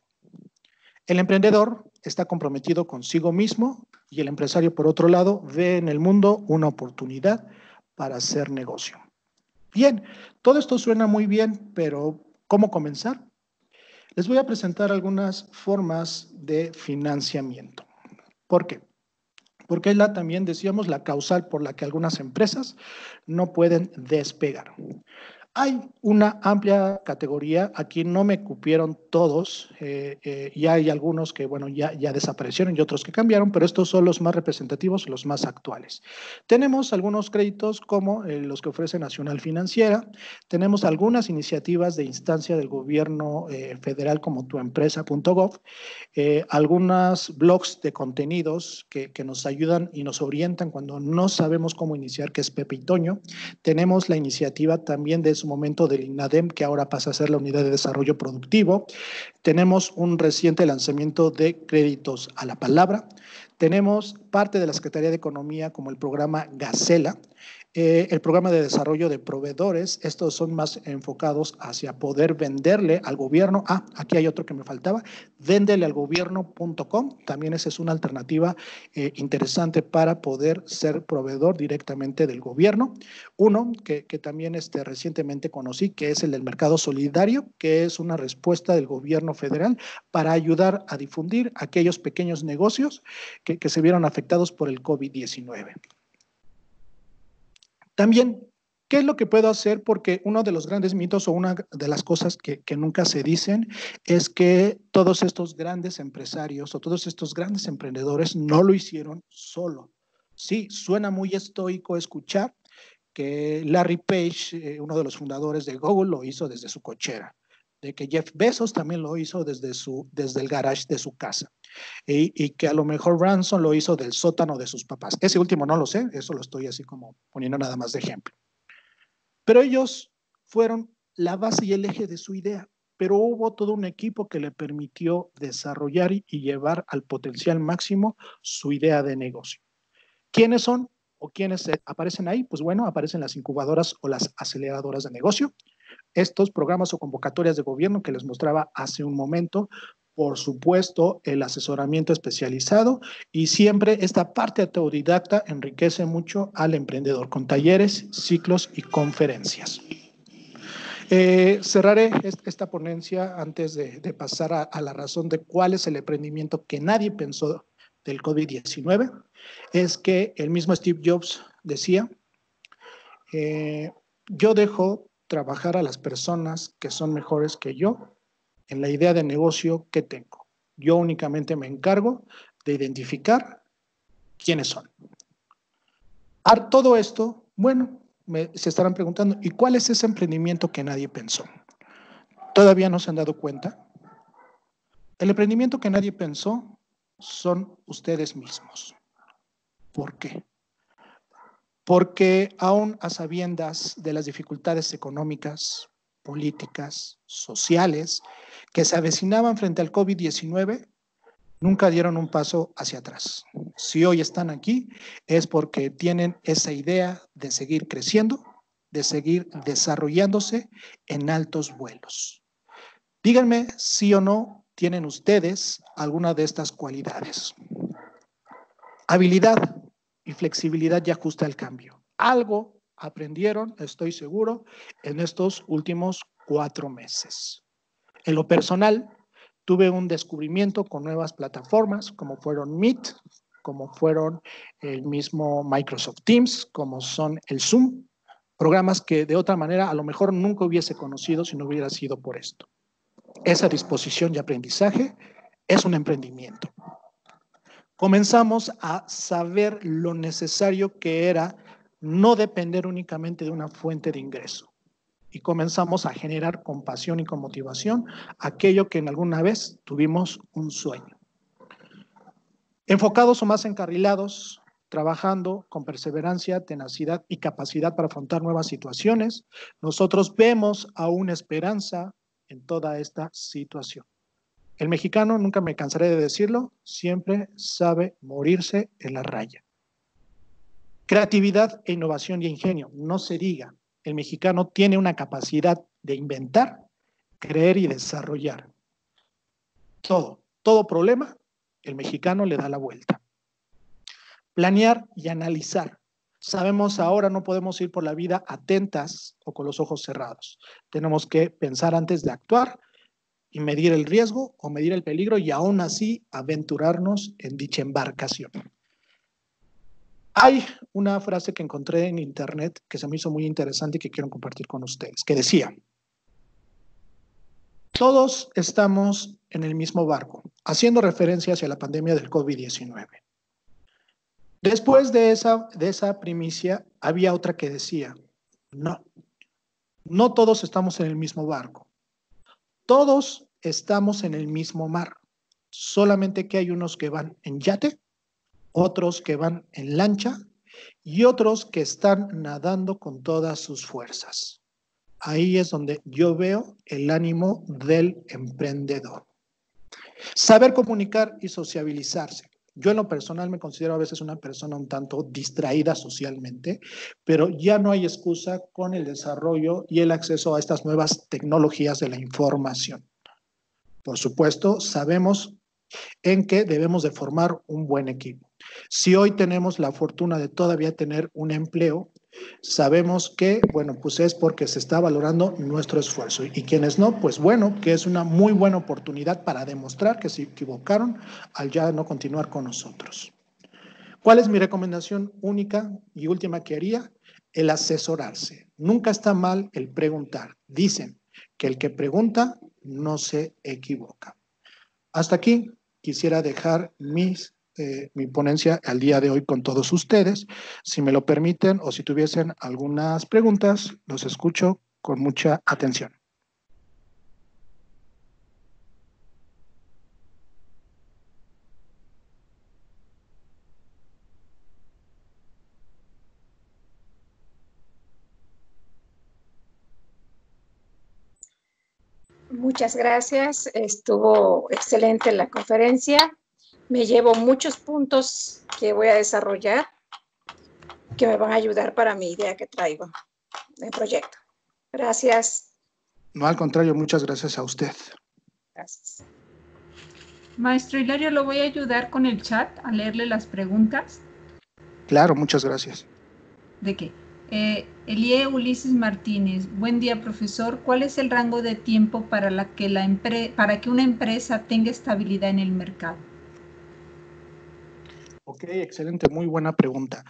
[SPEAKER 2] El emprendedor está comprometido consigo mismo y el empresario, por otro lado, ve en el mundo una oportunidad para hacer negocio. Bien, todo esto suena muy bien, pero ¿cómo comenzar? Les voy a presentar algunas formas de financiamiento. ¿Por qué? Porque es también decíamos la causal por la que algunas empresas no pueden despegar. Hay una amplia categoría, aquí no me cupieron todos, y hay algunos que, bueno, ya desaparecieron y otros que cambiaron, pero estos son los más representativos, los más actuales. Tenemos algunos créditos como los que ofrece Nacional Financiera, tenemos algunas iniciativas de instancia del gobierno federal como tuempresa.gov, algunos blogs de contenidos que nos ayudan y nos orientan cuando no sabemos cómo iniciar, que es Pepe y Toño. Tenemos la iniciativa también de su momento del INADEM, que ahora pasa a ser la Unidad de Desarrollo Productivo. Tenemos un reciente lanzamiento de créditos a la palabra. Tenemos parte de la Secretaría de Economía como el programa Gacela, el programa de desarrollo de proveedores. Estos son más enfocados hacia poder venderle al gobierno. Aquí hay otro que me faltaba, vendelealgobierno.com. También esa es una alternativa interesante para poder ser proveedor directamente del gobierno. Uno que también recientemente recientemente conocí, que es el del mercado solidario, que es una respuesta del gobierno federal para ayudar a difundir aquellos pequeños negocios que se vieron afectados por el COVID-19. También, ¿qué es lo que puedo hacer? Porque uno de los grandes mitos o una de las cosas que nunca se dicen es que todos estos grandes empresarios o todos estos grandes emprendedores no lo hicieron solo. Sí, suena muy estoico escuchar que Larry Page, uno de los fundadores de Google, lo hizo desde su cochera, de que Jeff Bezos también lo hizo desde el garage de su casa, y que a lo mejor Branson lo hizo del sótano de sus papás. Ese último no lo sé, eso lo estoy así como poniendo nada más de ejemplo. Pero ellos fueron la base y el eje de su idea, pero hubo todo un equipo que le permitió desarrollar y llevar al potencial máximo su idea de negocio. ¿Quiénes son o quiénes aparecen ahí? Pues bueno, aparecen las incubadoras o las aceleradoras de negocio, estos programas o convocatorias de gobierno que les mostraba hace un momento, por supuesto, el asesoramiento especializado, y siempre esta parte autodidacta enriquece mucho al emprendedor con talleres, ciclos y conferencias. Cerraré esta ponencia antes de pasar a la razón de cuál es el emprendimiento que nadie pensó del COVID-19. Es que el mismo Steve Jobs decía, yo dejo trabajar a las personas que son mejores que yo en la idea de negocio que tengo. Yo únicamente me encargo de identificar quiénes son. A todo esto, bueno, se estarán preguntando, ¿y cuál es ese emprendimiento que nadie pensó? ¿Todavía no se han dado cuenta? El emprendimiento que nadie pensó son ustedes mismos. ¿Por qué? Porque aún a sabiendas de las dificultades económicas, políticas, sociales que se avecinaban frente al COVID-19, nunca dieron un paso hacia atrás. Si hoy están aquí es porque tienen esa idea de seguir creciendo, de seguir desarrollándose en altos vuelos. Díganme si o no tienen ustedes alguna de estas cualidades. Habilidad y flexibilidad y ajuste al cambio. Algo aprendieron, estoy seguro, en estos últimos 4 meses. En lo personal, tuve un descubrimiento con nuevas plataformas como fueron Meet, como fueron el mismo Microsoft Teams, como son el Zoom, programas que de otra manera a lo mejor nunca hubiese conocido si no hubiera sido por esto. Esa disposición y aprendizaje es un emprendimiento. Comenzamos a saber lo necesario que era no depender únicamente de una fuente de ingreso. Y comenzamos a generar con pasión y con motivación aquello que en alguna vez tuvimos un sueño. Enfocados o más encarrilados, trabajando con perseverancia, tenacidad y capacidad para afrontar nuevas situaciones, nosotros vemos aún esperanza en toda esta situación. El mexicano, nunca me cansaré de decirlo, siempre sabe morirse en la raya. Creatividad e innovación y ingenio, no se diga. El mexicano tiene una capacidad de inventar, creer y desarrollar. Todo problema, el mexicano le da la vuelta. Planear y analizar. Sabemos ahora no podemos ir por la vida atentas o con los ojos cerrados. Tenemos que pensar antes de actuar y medir el riesgo o medir el peligro y aún así aventurarnos en dicha embarcación. Hay una frase que encontré en internet que se me hizo muy interesante y que quiero compartir con ustedes, que decía, todos estamos en el mismo barco, haciendo referencia hacia la pandemia del COVID-19. Después de esa primicia, había otra que decía, no todos estamos en el mismo barco. Todos estamos en el mismo mar, solamente que hay unos que van en yate, otros que van en lancha y otros que están nadando con todas sus fuerzas. Ahí es donde yo veo el ánimo del emprendedor. Saber comunicar y sociabilizarse. Yo en lo personal me considero a veces una persona un tanto distraída socialmente, pero ya no hay excusa con el desarrollo y el acceso a estas nuevas tecnologías de la información. Por supuesto, sabemos en que debemos de formar un buen equipo. Si hoy tenemos la fortuna de todavía tener un empleo, Sabemos que, bueno, pues es porque se está valorando nuestro esfuerzo y quienes no, pues bueno, que es una muy buena oportunidad para demostrar que se equivocaron al ya no continuar con nosotros. ¿Cuál es mi recomendación única y última que haría? El asesorarse. Nunca está mal el preguntar. Dicen que el que pregunta no se equivoca. Hasta aquí quisiera dejar mi ponencia al día de hoy con todos ustedes. Si me lo permiten o si tuviesen algunas preguntas, los escucho con mucha atención.
[SPEAKER 3] Muchas gracias, estuvo excelente la conferencia. Me llevo muchos puntos que voy a desarrollar que me van a ayudar para mi idea que traigo de proyecto. Gracias.
[SPEAKER 2] No, al contrario, muchas gracias a usted.
[SPEAKER 3] Gracias.
[SPEAKER 4] Maestro Hilario, lo voy a ayudar con el chat a leerle las preguntas.
[SPEAKER 2] Claro, muchas gracias.
[SPEAKER 4] ¿De qué? Elie Ulises Martínez, buen día, profesor. ¿Cuál es el rango de tiempo para que una empresa tenga estabilidad en el mercado?
[SPEAKER 2] Ok, excelente, muy buena pregunta.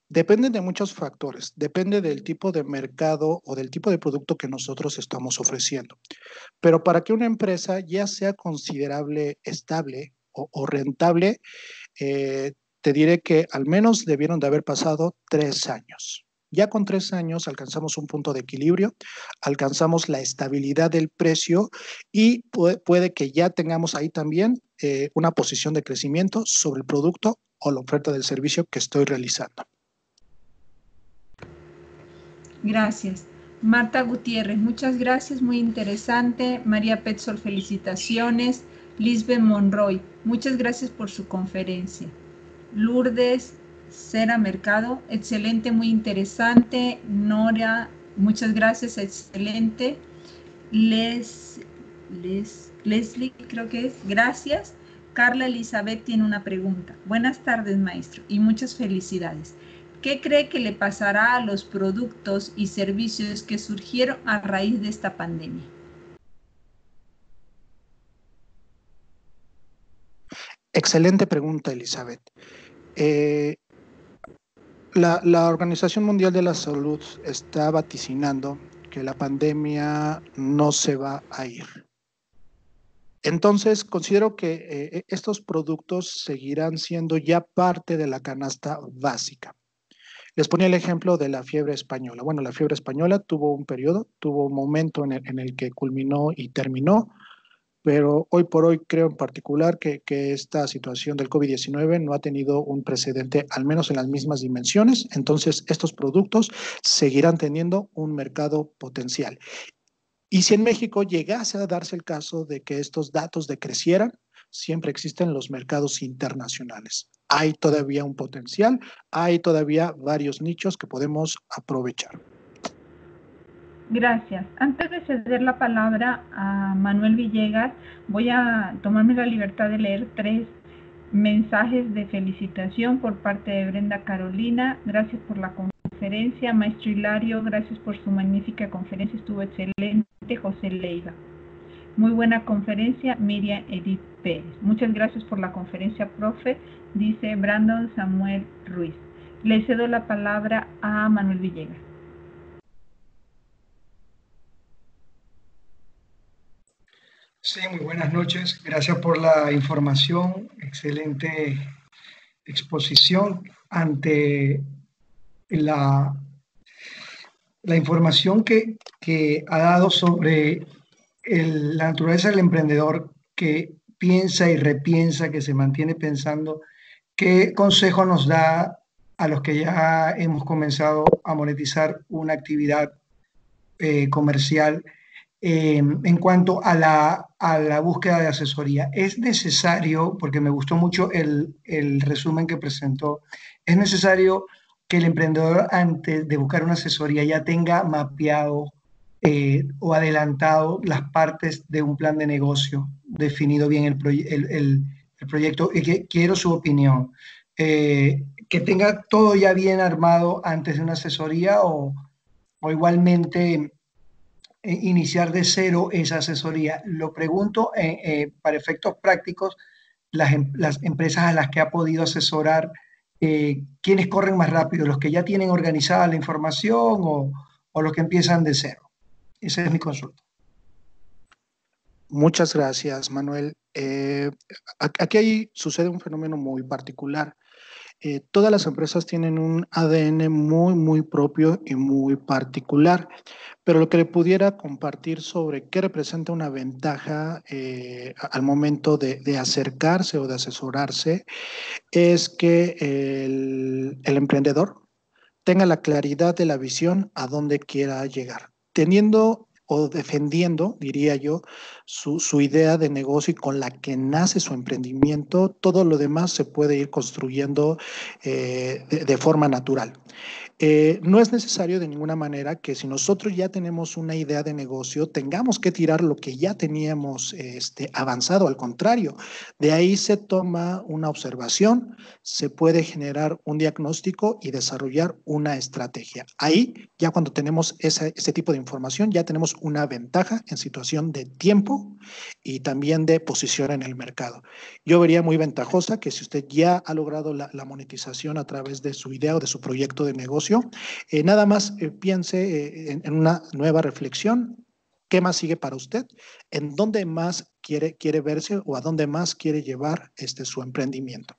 [SPEAKER 2] Depende de muchos factores, depende del tipo de mercado o del tipo de producto que nosotros estamos ofreciendo. Pero para que una empresa ya sea considerable, estable o rentable, te diré que al menos debieron de haber pasado 3 años. Ya con 3 años alcanzamos un punto de equilibrio, alcanzamos la estabilidad del precio y puede que ya tengamos ahí también una posición de crecimiento sobre el producto o la oferta del servicio que estoy realizando.
[SPEAKER 4] Gracias. Marta Gutiérrez, muchas gracias, muy interesante. María Petzol, felicitaciones. Lisbeth Monroy, muchas gracias por su conferencia. Lourdes Cera Mercado, excelente, muy interesante. Nora, muchas gracias, excelente. Leslie, creo que es, gracias. Carla Elizabeth tiene una pregunta. Buenas tardes, maestro, y muchas felicidades. ¿Qué cree que le pasará a los productos y servicios que surgieron a raíz de esta pandemia?
[SPEAKER 2] Excelente pregunta, Elizabeth. La Organización Mundial de la Salud está vaticinando que la pandemia no se va a ir. Entonces, considero que estos productos seguirán siendo ya parte de la canasta básica. Les ponía el ejemplo de la fiebre española. Bueno, la fiebre española tuvo un periodo, tuvo un momento en el que culminó y terminó, pero hoy por hoy creo en particular que esta situación del COVID-19 no ha tenido un precedente, al menos en las mismas dimensiones. Entonces, estos productos seguirán teniendo un mercado potencial. Y si en México llegase a darse el caso de que estos datos decrecieran, siempre existen los mercados internacionales. Hay todavía un potencial, hay todavía varios nichos que podemos aprovechar.
[SPEAKER 4] Gracias. Antes de ceder la palabra a Manuel Villegas, voy a tomarme la libertad de leer 3 mensajes de felicitación por parte de Brenda Carolina. Gracias por la conferencia. Maestro Hilario, gracias por su magnífica conferencia. Estuvo excelente. José Leiva. Muy buena conferencia, Miriam Edith Pérez. Muchas gracias por la conferencia, profe, dice Brandon Samuel Ruiz. Le cedo la palabra a Manuel Villegas.
[SPEAKER 5] Sí, muy buenas noches. Gracias por la información. Excelente exposición ante la información que ha dado sobre la naturaleza del emprendedor que piensa y repiensa, que se mantiene pensando. ¿Qué consejo nos da a los que ya hemos comenzado a monetizar una actividad comercial en cuanto a la búsqueda de asesoría? Es necesario, porque me gustó mucho el resumen que presentó, es necesario que el emprendedor antes de buscar una asesoría ya tenga mapeado o adelantado las partes de un plan de negocio, definido bien el proyecto, y quiero su opinión. que tenga todo ya bien armado antes de una asesoría o igualmente iniciar de cero esa asesoría? Lo pregunto para efectos prácticos, las empresas a las que ha podido asesorar, ¿quiénes corren más rápido? ¿Los que ya tienen organizada la información o los que empiezan de cero? Esa es mi consulta.
[SPEAKER 2] Muchas gracias, Manuel. Aquí sucede un fenómeno muy particular. Todas las empresas tienen un ADN muy propio y muy particular, pero lo que le pudiera compartir sobre qué representa una ventaja al momento de acercarse o de asesorarse es que el emprendedor tenga la claridad de la visión a dónde quiera llegar, teniendo o defendiendo, diría yo, su idea de negocio y con la que nace su emprendimiento. Todo lo demás se puede ir construyendo de forma natural. No es necesario de ninguna manera que si nosotros ya tenemos una idea de negocio, tengamos que tirar lo que ya teníamos avanzado. Al contrario, de ahí se toma una observación, se puede generar un diagnóstico y desarrollar una estrategia. Ahí, ya cuando tenemos ese tipo de información, ya tenemos una ventaja en situación de tiempo y también de posición en el mercado. Yo vería muy ventajosa que si usted ya ha logrado la monetización a través de su idea o de su proyecto de negocio, nada más piense en una nueva reflexión. ¿Qué más sigue para usted? ¿En dónde más quiere verse o a dónde más quiere llevar su emprendimiento?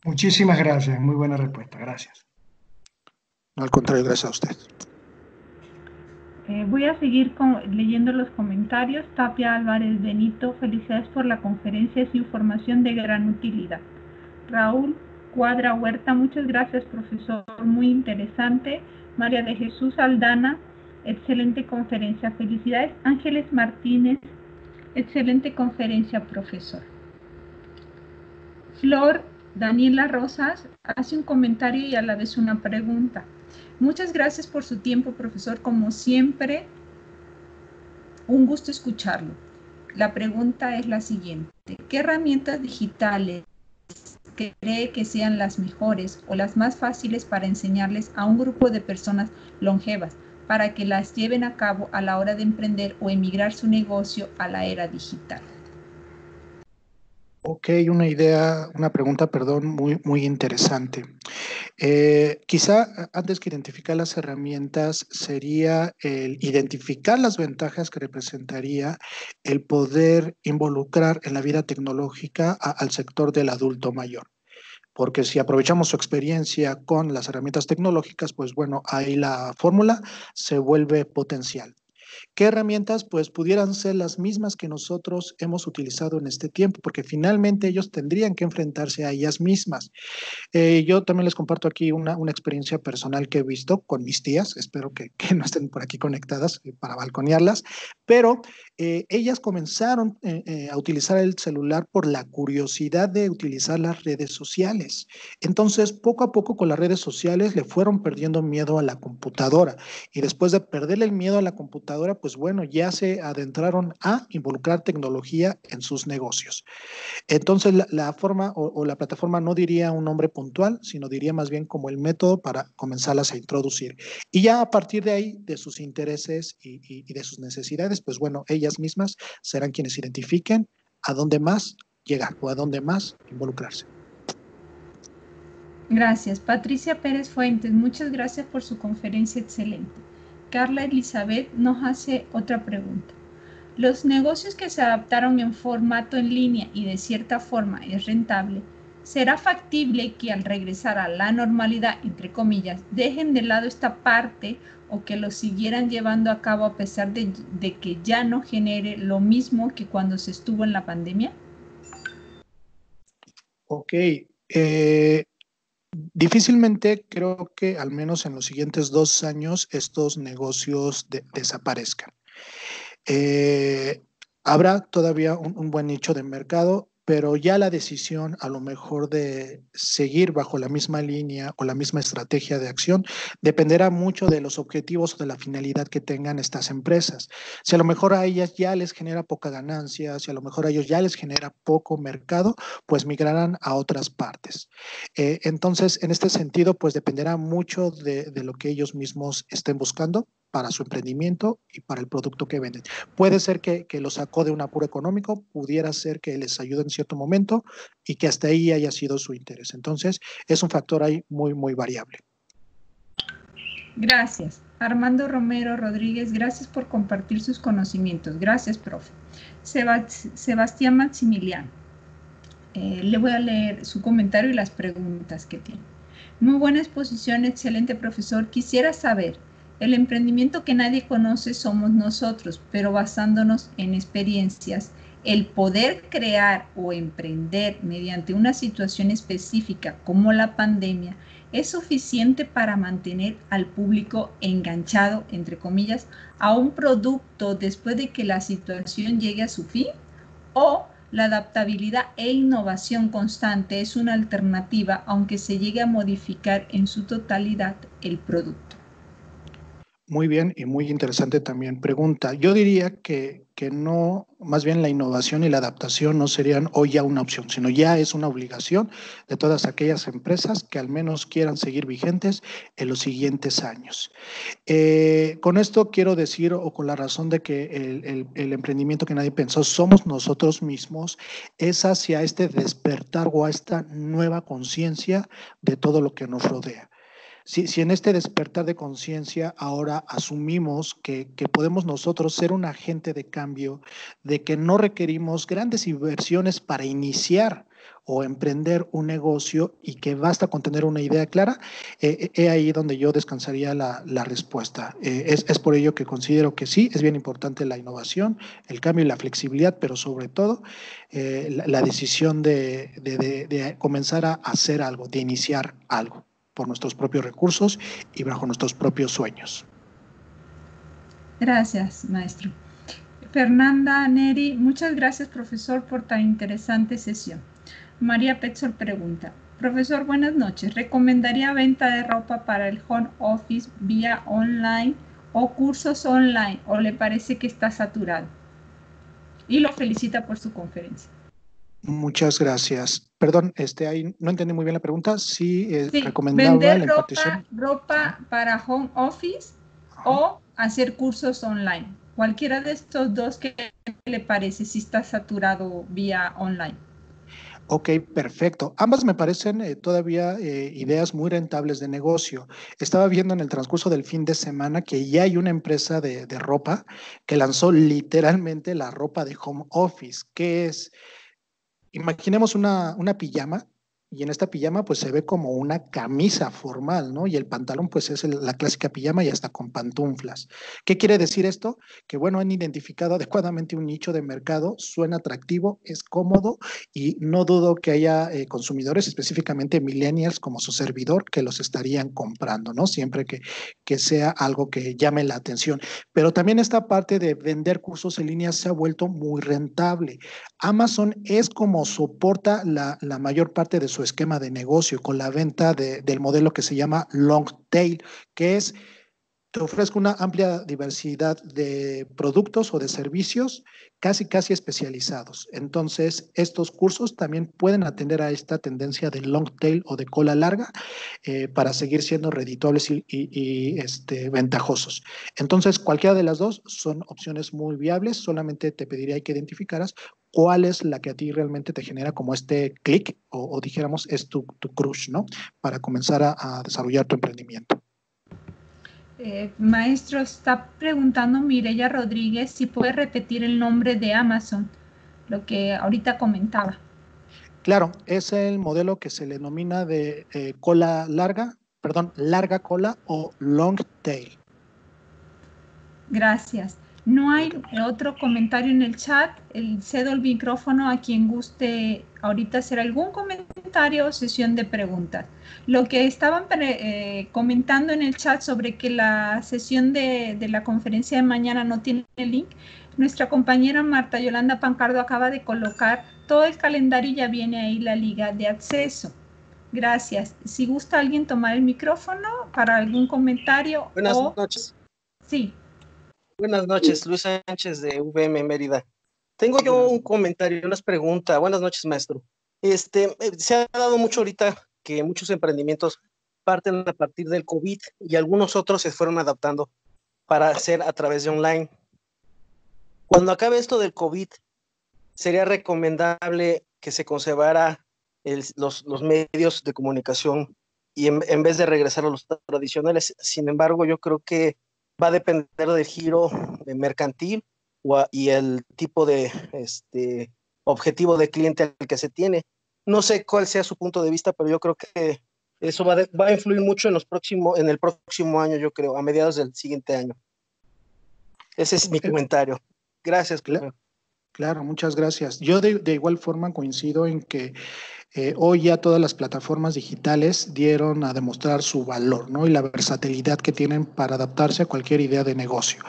[SPEAKER 5] Muchísimas gracias. Muy buena respuesta. Gracias.
[SPEAKER 2] No, al contrario, gracias a usted.
[SPEAKER 4] Voy a seguir leyendo los comentarios. Tapia Álvarez Benito, felicidades por la conferencia, es información de gran utilidad. Raúl Cuadra Huerta, muchas gracias, profesor, muy interesante. María de Jesús Aldana, excelente conferencia, felicidades. Ángeles Martínez, excelente conferencia, profesor. Flor Daniela Rosas hace un comentario y a la vez una pregunta. Muchas gracias por su tiempo, profesor. Como siempre, un gusto escucharlo. La pregunta es la siguiente. ¿Qué herramientas digitales cree que sean las mejores o las más fáciles para enseñarles a un grupo de personas longevas para que las lleven a cabo a la hora de emprender o emigrar su negocio a la era digital?
[SPEAKER 2] Ok, una pregunta, perdón, muy interesante. Quizá antes que identificar las herramientas sería el identificar las ventajas que representaría el poder involucrar en la vida tecnológica al sector del adulto mayor. Porque si aprovechamos su experiencia con las herramientas tecnológicas, pues bueno, ahí la fórmula se vuelve potencial. ¿Qué herramientas? Pues pudieran ser las mismas que nosotros hemos utilizado en este tiempo, porque finalmente ellos tendrían que enfrentarse a ellas mismas. Yo también les comparto aquí una experiencia personal que he visto con mis tías, espero que no estén por aquí conectadas para balconearlas, pero ellas comenzaron a utilizar el celular por la curiosidad de utilizar las redes sociales. Entonces, poco a poco con las redes sociales le fueron perdiendo miedo a la computadora y después de perderle el miedo a la computadora, pues bueno, ya se adentraron a involucrar tecnología en sus negocios. Entonces, la forma o la plataforma no diría un nombre puntual, sino diría más bien como el método para comenzarlas a introducir. Y ya a partir de ahí, de sus intereses y de sus necesidades, pues bueno, ellas mismas serán quienes identifiquen a dónde más llegar o a dónde más involucrarse.
[SPEAKER 4] Gracias. Patricia Pérez Fuentes, muchas gracias por su conferencia excelente. Carla Elizabeth nos hace otra pregunta. Los negocios que se adaptaron en formato en línea y de cierta forma es rentable, ¿será factible que al regresar a la normalidad, entre comillas, dejen de lado esta parte o que lo siguieran llevando a cabo a pesar de que ya no genere lo mismo que cuando se estuvo en la pandemia?
[SPEAKER 2] Ok. Difícilmente creo que al menos en los siguientes 2 años estos negocios desaparezcan. Habrá todavía un buen nicho de mercado. pero ya la decisión a lo mejor de seguir bajo la misma línea o la misma estrategia de acción dependerá mucho de los objetivos o de la finalidad que tengan estas empresas. Si a lo mejor a ellas ya les genera poca ganancia, si a lo mejor a ellos ya les genera poco mercado, pues migrarán a otras partes. Entonces, en este sentido, pues dependerá mucho de lo que ellos mismos estén buscando para su emprendimiento y para el producto que venden. Puede ser que lo sacó de un apuro económico, pudiera ser que les ayude en cierto momento y que hasta ahí haya sido su interés. Entonces, es un factor ahí muy, muy variable.
[SPEAKER 4] Gracias. Armando Romero Rodríguez, gracias por compartir sus conocimientos. Gracias, profe. Sebastián Maximiliano. Le voy a leer su comentario y las preguntas que tiene. Muy buena exposición, excelente profesor. Quisiera saber, el emprendimiento que nadie conoce somos nosotros, pero basándonos en experiencias, el poder crear o emprender mediante una situación específica como la pandemia es suficiente para mantener al público enganchado, entre comillas, a un producto después de que la situación llegue a su fin, o la adaptabilidad e innovación constante es una alternativa aunque se llegue a modificar en su totalidad el producto.
[SPEAKER 2] Muy bien y muy interesante también pregunta. Yo diría que no, más bien la innovación y la adaptación no serían hoy ya una opción, sino ya es una obligación de todas aquellas empresas que al menos quieran seguir vigentes en los siguientes años. Con esto quiero decir, o con la razón de que el emprendimiento que nadie pensó somos nosotros mismos, es hacia este despertar o a esta nueva conciencia de todo lo que nos rodea. Si en este despertar de conciencia ahora asumimos que podemos nosotros ser un agente de cambio, de que no requerimos grandes inversiones para iniciar o emprender un negocio y que basta con tener una idea clara, es ahí donde yo descansaría la respuesta. Es por ello que considero que sí, es bien importante la innovación, el cambio y la flexibilidad, pero sobre todo la decisión de comenzar a hacer algo, de iniciar algo por nuestros propios recursos y bajo nuestros propios sueños.
[SPEAKER 4] Gracias, maestro. Fernanda Neri, muchas gracias, profesor, por tan interesante sesión. María Petzol pregunta, profesor, buenas noches. ¿Recomendaría venta de ropa para el home office vía online o cursos online, o le parece que está saturado? Y lo felicita por su conferencia.
[SPEAKER 2] Muchas gracias. Perdón, ahí no entendí muy bien la pregunta. Sí,
[SPEAKER 4] recomendaba vender la ropa para home office o hacer cursos online. Cualquiera de estos dos, ¿qué le parece si está saturado vía online?
[SPEAKER 2] Ok, perfecto. Ambas me parecen todavía ideas muy rentables de negocio. Estaba viendo en el transcurso del fin de semana que ya hay una empresa de ropa que lanzó literalmente la ropa de home office, que es... Imaginemos una pijama y en esta pijama pues se ve como una camisa formal, ¿no? Y el pantalón pues es la clásica pijama y hasta con pantuflas. ¿Qué quiere decir esto? Que bueno, han identificado adecuadamente un nicho de mercado, suena atractivo, es cómodo y no dudo que haya consumidores, específicamente millennials como su servidor, que los estarían comprando, ¿no? Siempre que sea algo que llame la atención. Pero también esta parte de vender cursos en línea se ha vuelto muy rentable. Amazon es como soporta la mayor parte de su esquema de negocio con la venta del modelo que se llama long tail, que es, te ofrezco una amplia diversidad de productos o de servicios casi especializados. Entonces, estos cursos también pueden atender a esta tendencia de long tail o de cola larga para seguir siendo redituables y ventajosos. Entonces, cualquiera de las dos son opciones muy viables. Solamente te pediría que identificaras cuál es la que a ti realmente te genera como este clic o dijéramos es tu crush, ¿no? Para comenzar a desarrollar tu emprendimiento.
[SPEAKER 4] Maestro, está preguntando Mireya Rodríguez si puede repetir el nombre de Amazon, lo que ahorita comentaba.
[SPEAKER 2] Claro, es el modelo que se le denomina de larga cola o long tail.
[SPEAKER 4] Gracias. No hay otro comentario en el chat. Cedo el micrófono a quien guste ahorita hacer algún comentario o sesión de preguntas. Lo que estaban comentando en el chat sobre que la sesión de la conferencia de mañana no tiene el link, nuestra compañera Marta Yolanda Pancardo acaba de colocar Todo el calendario ya viene ahí la liga de acceso. Gracias. Si gusta alguien tomar el micrófono para algún comentario.
[SPEAKER 6] Buenas noches.
[SPEAKER 4] Sí.
[SPEAKER 6] Buenas noches, Luis Sánchez de VM Mérida. Tengo yo un comentario, unas preguntas. Buenas noches, maestro. Se ha dado mucho ahorita que muchos emprendimientos parten a partir del COVID y algunos otros se fueron adaptando para hacer a través de online. Cuando acabe esto del COVID, ¿sería recomendable que se conservara los medios de comunicación y en vez de regresar a los tradicionales? Sin embargo, yo creo que va a depender del giro mercantil y el tipo de objetivo de cliente al que se tiene. No sé cuál sea su punto de vista, pero yo creo que eso va a influir mucho en el próximo año, yo creo, a mediados del siguiente año. Ese es mi comentario. Gracias.
[SPEAKER 2] Claro, muchas gracias. Yo de igual forma coincido en que hoy ya todas las plataformas digitales dieron a demostrar su valor, ¿no? Y la versatilidad que tienen para adaptarse a cualquier idea de negocio.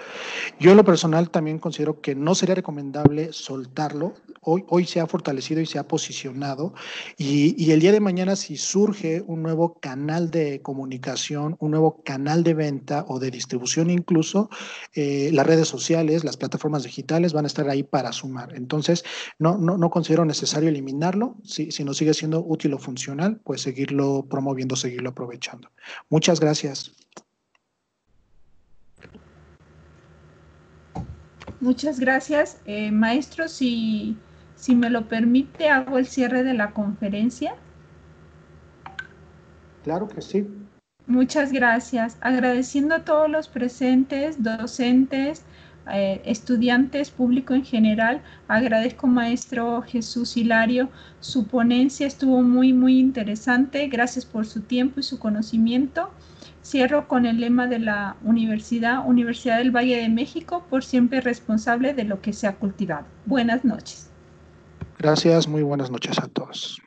[SPEAKER 2] Yo en lo personal también considero que no sería recomendable soltarlo. Hoy se ha fortalecido y se ha posicionado y el día de mañana si surge un nuevo canal de comunicación, un nuevo canal de venta o de distribución incluso, las redes sociales, las plataformas digitales van a estar ahí para sumar. Entonces, no considero necesario eliminarlo. Si nos sigue siendo útil o funcional, pues seguirlo promoviendo, seguirlo aprovechando. Muchas gracias.
[SPEAKER 4] Muchas gracias. Maestro, si me lo permite, hago el cierre de la conferencia.
[SPEAKER 2] Claro que sí.
[SPEAKER 4] Muchas gracias. Agradeciendo a todos los presentes, docentes, estudiantes, público en general. Agradezco, maestro Jesús Hilario. Su ponencia estuvo muy, muy interesante. Gracias por su tiempo y su conocimiento. Cierro con el lema de la Universidad del Valle de México, por siempre responsable de lo que se ha cultivado. Buenas noches.
[SPEAKER 2] Gracias, muy buenas noches a todos.